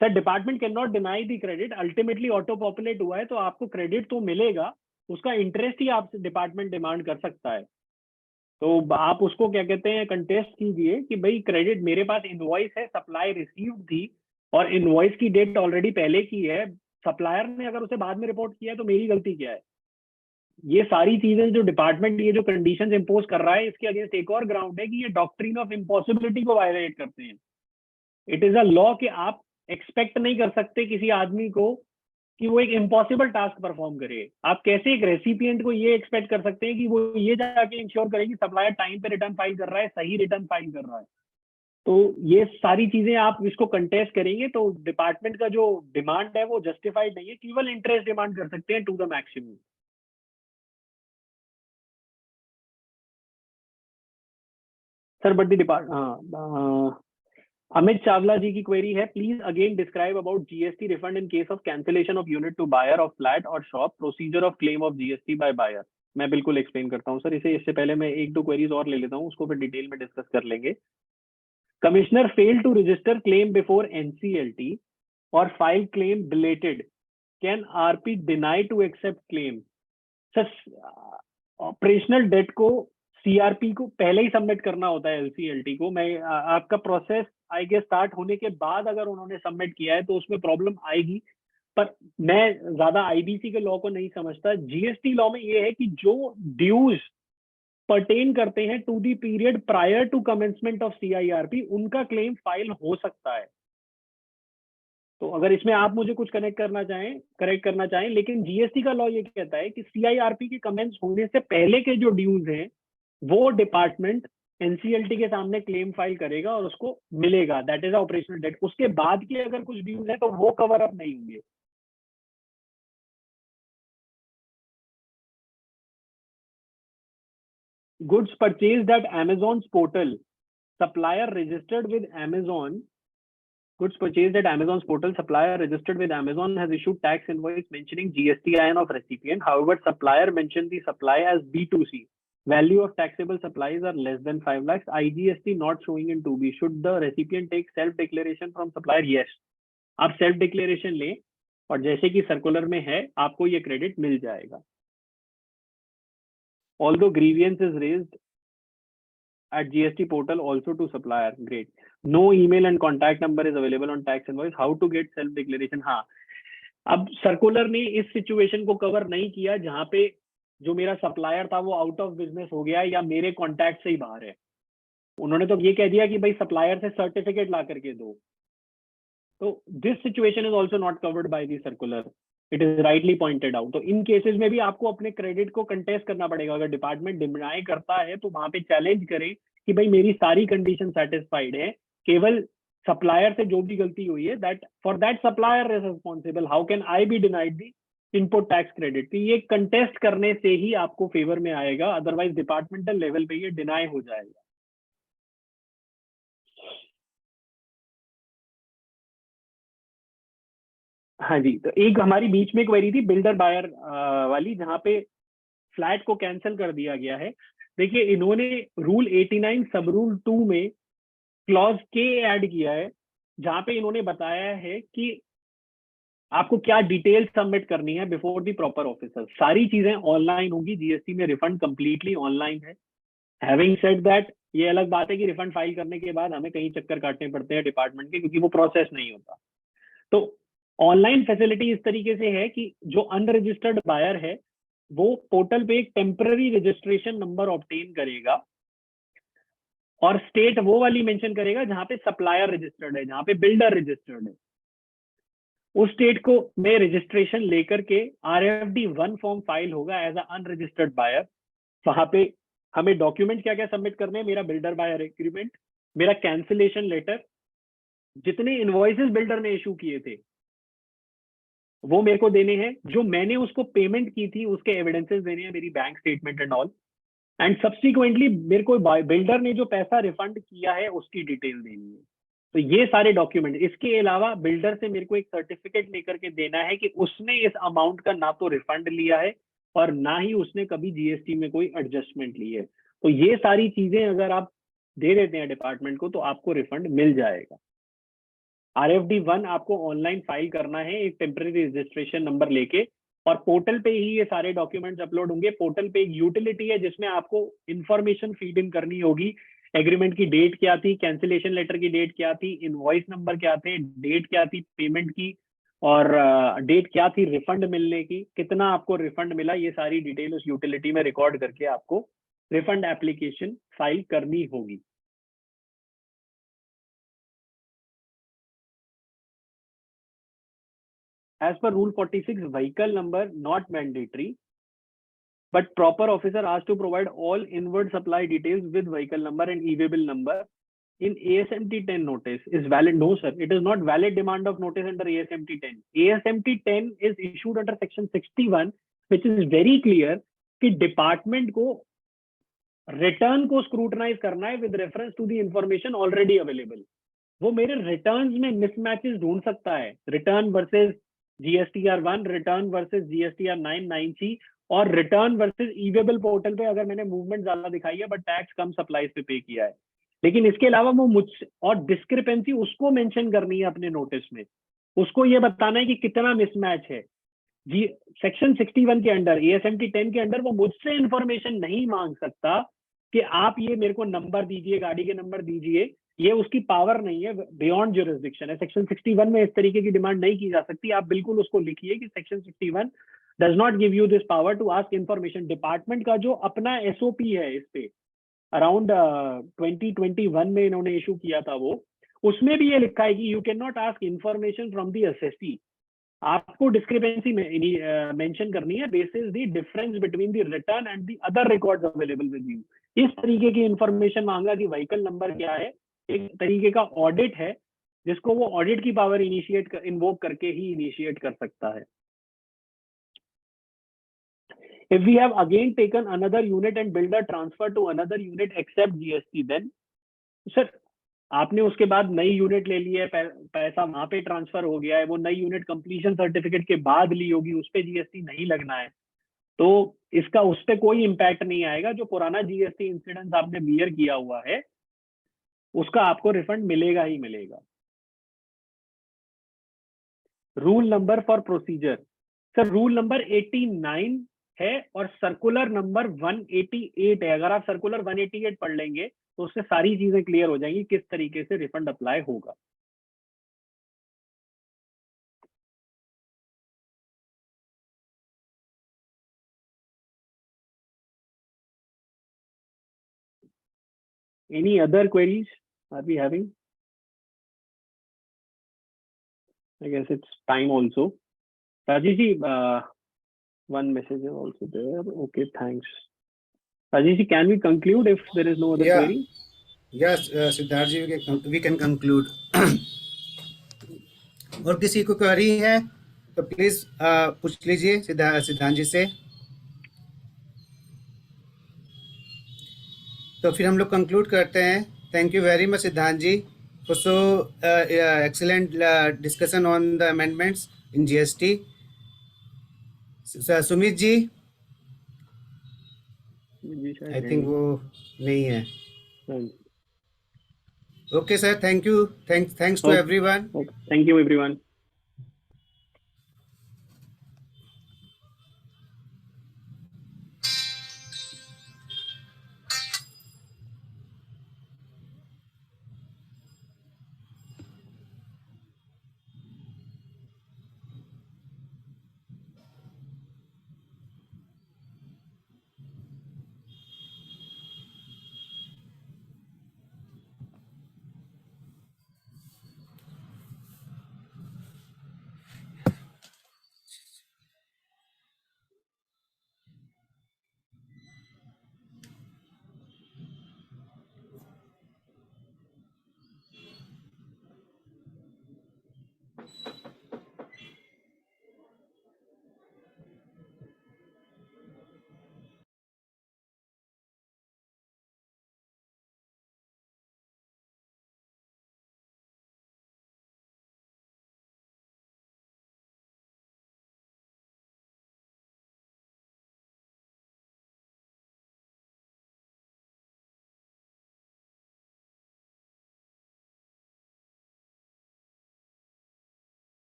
sir department can not deny the credit. Ultimately auto populate हुआ है तो आपको क्रेडिट तो मिलेगा, उसका इंटरेस्ट ही आपसे डिपार्टमेंट डिमांड कर सकता है. तो आप उसको क्या कहते हैं कंटेस्ट कीजिए कि भाई क्रेडिट मेरे पास इनवॉइस है, सप्लाई रिसीव्ड थी और इनवॉइस की डेट ऑलरेडी पहले की है, सप्लायर ने अगर उसे बाद में रिपोर्ट किया है तो मेरी गलती क्या है. ये सारी चीजें जो डिपार्टमेंट ये जो कंडीशंस इंपोज कर रहा है इसके अगेंस्ट एक और ग्राउंड है कि ये डॉक्ट्रिन ऑफ इम्पॉसिबिलिटी को वायलेट करते हैं. इट इज अ लॉ कि आप एक्सपेक्ट नहीं कर सकते किसी आदमी को कि वो एक इम्पॉसिबल टास्क परफॉर्म करे. आप कैसे एक रेसिपिएंट को ये एक्सपेक्ट कर सकते हैं कि वो ये जाके इंश्योर करे कि सप्लायर टाइम पे रिटर्न फाइल कर रहा है, सही रिटर्न फाइल कर रहा है. तो ये सारी चीजें आप इसको कंटेस्ट करेंगे तो डिपार्टमेंट का जो डिमांड है वो जस्टिफाइड नहीं है. केवल इंटरेस्ट डिमांड कर सकते हैं to the maximum. Sir but the depart Amit Chawla ji की क्वेरी है, please again describe about GST refund in case of cancellation of unit to buyer of flat और shop, procedure of claim of GST by buyer. मैं बिल्कुल explain करता हूँ sir इसे. इससे पहले मैं एक दो क्वेरीज और ले लेता हूँ, उसको फिर डिटेल में डिस्कस कर लेंगे. Commissioner fail to register claim before NCLT और file claim belated, can RP deny to accept claim. Sir operational debt को सीआरपी को पहले ही सबमिट करना होता है एलसीएलटी को. मैं आपका प्रोसेस आई गेस स्टार्ट होने के बाद अगर उन्होंने सबमिट किया है तो उसमें प्रॉब्लम आएगी. पर मैं ज्यादा आईबीसी के लॉ को नहीं समझता. जीएसटी लॉ में ये है कि जो ड्यूज पर्टेन करते हैं to the period prior to commencement of CIRP उनका क्लेम फाइल हो सकता है. तो अगर इसमें आप मुझे कुछ करेक्ट करना चाहें, लेकिन जीएसटी का लॉ ये कहता है कि सीआईआरपी के कमेंस होने से पहले के जो ड्यूज हैं वो डिपार्टमेंट एनसीएलटी के सामने क्लेम फाइल करेगा और उसको मिलेगा. That is operational debt. उसके बाद के अगर कुछ ड्यूज है तो वो कवर अप नहीं होंगे. Goods purchased at Amazon's portal, supplier registered with Amazon. Goods purchased at Amazon's portal, supplier registered with Amazon has issued tax invoice mentioning GSTIN of recipient. However, supplier mentioned the supply as B2C. Value of taxable supplies are less than 5 lakhs. IGST not showing in 2B. Should the recipient take self-declaration from supplier? Yes. आप self declaration लें और जैसे कि circular में है आपको ये credit मिल जाएगा. Although grievance is raised at GST portal also to supplier. Great. No email and contact number is available on tax invoice. How to get self declaration? हाँ, अब सर्कुलर ने इस सिचुएशन को कवर नहीं किया जहां पे जो मेरा सप्लायर था वो आउट ऑफ बिजनेस हो गया या मेरे कॉन्टैक्ट से ही बाहर है. उन्होंने तो ये कह दिया कि भाई सप्लायर से सर्टिफिकेट ला करके दो. तो this situation is also not covered by the circular. It is rightly pointed out. तो इन केसेस में भी आपको अपने क्रेडिट को कंटेस्ट करना पड़ेगा. अगर डिपार्टमेंट डिनाई करता है तो वहां पे चैलेंज करें कि भाई मेरी सारी कंडीशन सेटिस्फाइड है, केवल सप्लायर से जो भी गलती हुई है that for that supplier is responsible. How can I be denied the input tax credit. ये कंटेस्ट करने से ही आपको फेवर में आएगा, अदरवाइज डिपार्टमेंटल लेवल पे ये डिनाई हो जाएगा. हाँ जी, तो एक हमारी बीच में क्वेरी थी बिल्डर बायर वाली, जहाँ पे फ्लैट को कैंसिल कर दिया गया है। देखिए, इन्होंने रूल 89 सब रूल 2 में क्लॉज के ऐड किया है, जहां पे इन्होंने बताया है कि आपको क्या डिटेल सबमिट करनी है बिफोर द प्रॉपर ऑफिसर। सारी चीजें ऑनलाइन होगी, जीएसटी में रिफंड कंप्लीटली ऑनलाइन है। हैविंग सेड दैट, ये अलग बात है कि रिफंड फाइल करने के बाद हमें कहीं चक्कर काटने पड़ते हैं डिपार्टमेंट के, क्योंकि वो प्रोसेस नहीं होता। तो ऑनलाइन फैसिलिटी इस तरीके से है कि जो अनरजिस्टर्ड बायर है वो पोर्टल पे एक टेम्पररी रजिस्ट्रेशन नंबर ऑब्टेन करेगा, और स्टेट वो वाली मेंशन करेगा जहां पे सप्लायर रजिस्टर्ड है, जहां पे बिल्डर रजिस्टर्ड है। उस स्टेट को में रजिस्ट्रेशन लेकर के RFD1 फॉर्म फाइल होगा एज अ अनरजिस्टर्ड बायर। वहां पे हमें डॉक्यूमेंट क्या क्या सबमिट करने हैं, मेरा बिल्डर बायर एग्रीमेंट, मेरा कैंसिलेशन लेटर, जितने इनवॉइसेस बिल्डर ने इशू किए थे वो मेरे को देने हैं, जो मैंने उसको पेमेंट की थी उसके एविडेंसेस देने हैं, मेरी bank statement and all, and subsequently मेरे को बिल्डर ने जो पैसा रिफंड किया है उसकी डिटेल देनी है। तो ये सारे डॉक्यूमेंट, इसके अलावा बिल्डर से मेरे को एक सर्टिफिकेट लेकर के देना है कि उसने इस अमाउंट का ना तो रिफंड लिया है और ना ही उसने कभी जीएसटी में कोई एडजस्टमेंट ली है। तो ये सारी चीजें अगर आप दे देते हैं डिपार्टमेंट को तो आपको रिफंड मिल जाएगा। RFD1 आपको ऑनलाइन फाइल करना है एक टेम्पररी रजिस्ट्रेशन नंबर लेके, और पोर्टल पे ही ये सारे डॉक्यूमेंट्स अपलोड होंगे। पोर्टल पे एक यूटिलिटी है जिसमें आपको इंफॉर्मेशन फीड इन करनी होगी। एग्रीमेंट की डेट क्या थी, कैंसिलेशन लेटर की डेट क्या थी, इनवॉइस नंबर क्या थे, डेट क्या थी पेमेंट की, और डेट क्या थी रिफंड मिलने की, कितना आपको रिफंड मिला, ये सारी डिटेल उस यूटिलिटी में रिकॉर्ड करके आपको रिफंड एप्लीकेशन फाइल करनी होगी। As per Rule 46, vehicle number not mandatory, but proper officer asked to provide all inward supply details with vehicle number and e-way-bill number in ASMT 10 notice is valid. No, sir, it is not valid demand of notice under ASMT 10. ASMT 10 is issued under section 61, which is very clear कि department को return को scrutinise करना है with reference to the information already available. वो मेरे returns में मिसमैचेस ढूंढ सकता है, return versus GSTR1, return versus GSTR9 9C, और रिटर्न वर्सेस ई-वे-बिल पोर्टल पे अगर मैंने मूवमेंट ज्यादा दिखाई है बट टैक्स कम सप्लाईज पे पे किया है। लेकिन इसके अलावा वो मुझसे, और डिस्क्रिपेंसी उसको मेंशन करनी है अपने नोटिस में, उसको ये बताना है कि कितना मिसमैच है। जी, सेक्शन 61 के अंडर, ASMT 10 के अंडर वो मुझसे इंफॉर्मेशन नहीं मांग सकता कि आप ये मेरे को नंबर दीजिए, गाड़ी के नंबर दीजिए, ये उसकी पावर नहीं है, बियॉन्ड ज्यूरिसडिक्शन है। सेक्शन 61 में इस तरीके की डिमांड नहीं की जा सकती। आप बिल्कुल उसको लिखिए कि section 61 does not give you this power to ask information. Department का जो अपना SOP है इस पे अराउंड 2021 में इन्होंने इशू किया था, वो उसमें भी ये लिखा है कि you can not ask information from the assessee. आपको डिस्क्रिपेंसी मेंशन करनी है basis the difference between the return and the other records available with you. इस तरीके की इंफॉर्मेशन मांगा कि व्हीकल नंबर क्या है, एक तरीके का ऑडिट है जिसको वो ऑडिट की पावर इन्वोक करके ही इनिशिएट कर सकता है। If we have again taken another unit and builder transfer to another unit except GST, then sir, आपने उसके बाद नई यूनिट ले ली है, पैसा वहां पे ट्रांसफर हो गया है, वो नई यूनिट कंप्लीशन सर्टिफिकेट के बाद ली होगी, उस पे GST नहीं लगना है, तो इसका उस पे कोई इम्पैक्ट नहीं आएगा। जो पुराना GST इंसिडेंस आपने बियर किया हुआ है उसका आपको रिफंड मिलेगा ही मिलेगा। Rule number for procedure, sir rule number 89 है और सर्कुलर नंबर 188 है। अगर आप सर्कुलर 188 पढ़ लेंगे तो उससे सारी चीजें क्लियर हो जाएंगी किस तरीके से रिफंड अप्लाई होगा। Any other queries are we having? I guess it's time also. Rajesh ji, one message is also there. Okay, thanks. Rajesh ji, can we conclude if there is no other Yeah. query? Yes, Siddharth ji, we can conclude. और किसी को query है तो please पूछ लीजिए सिद्धांत जी से। तो फिर हम लोग कंक्लूड करते हैं। थैंक यू वेरी मच सिद्धांत जी for so excellent discussion on the amendments. in GST. Sumit ji, जी शायद आई है थिंक नहीं। वो नहीं है. हाँ, Okay, sir. Thank you. Thanks to Okay. everyone. Okay. Thank you everyone.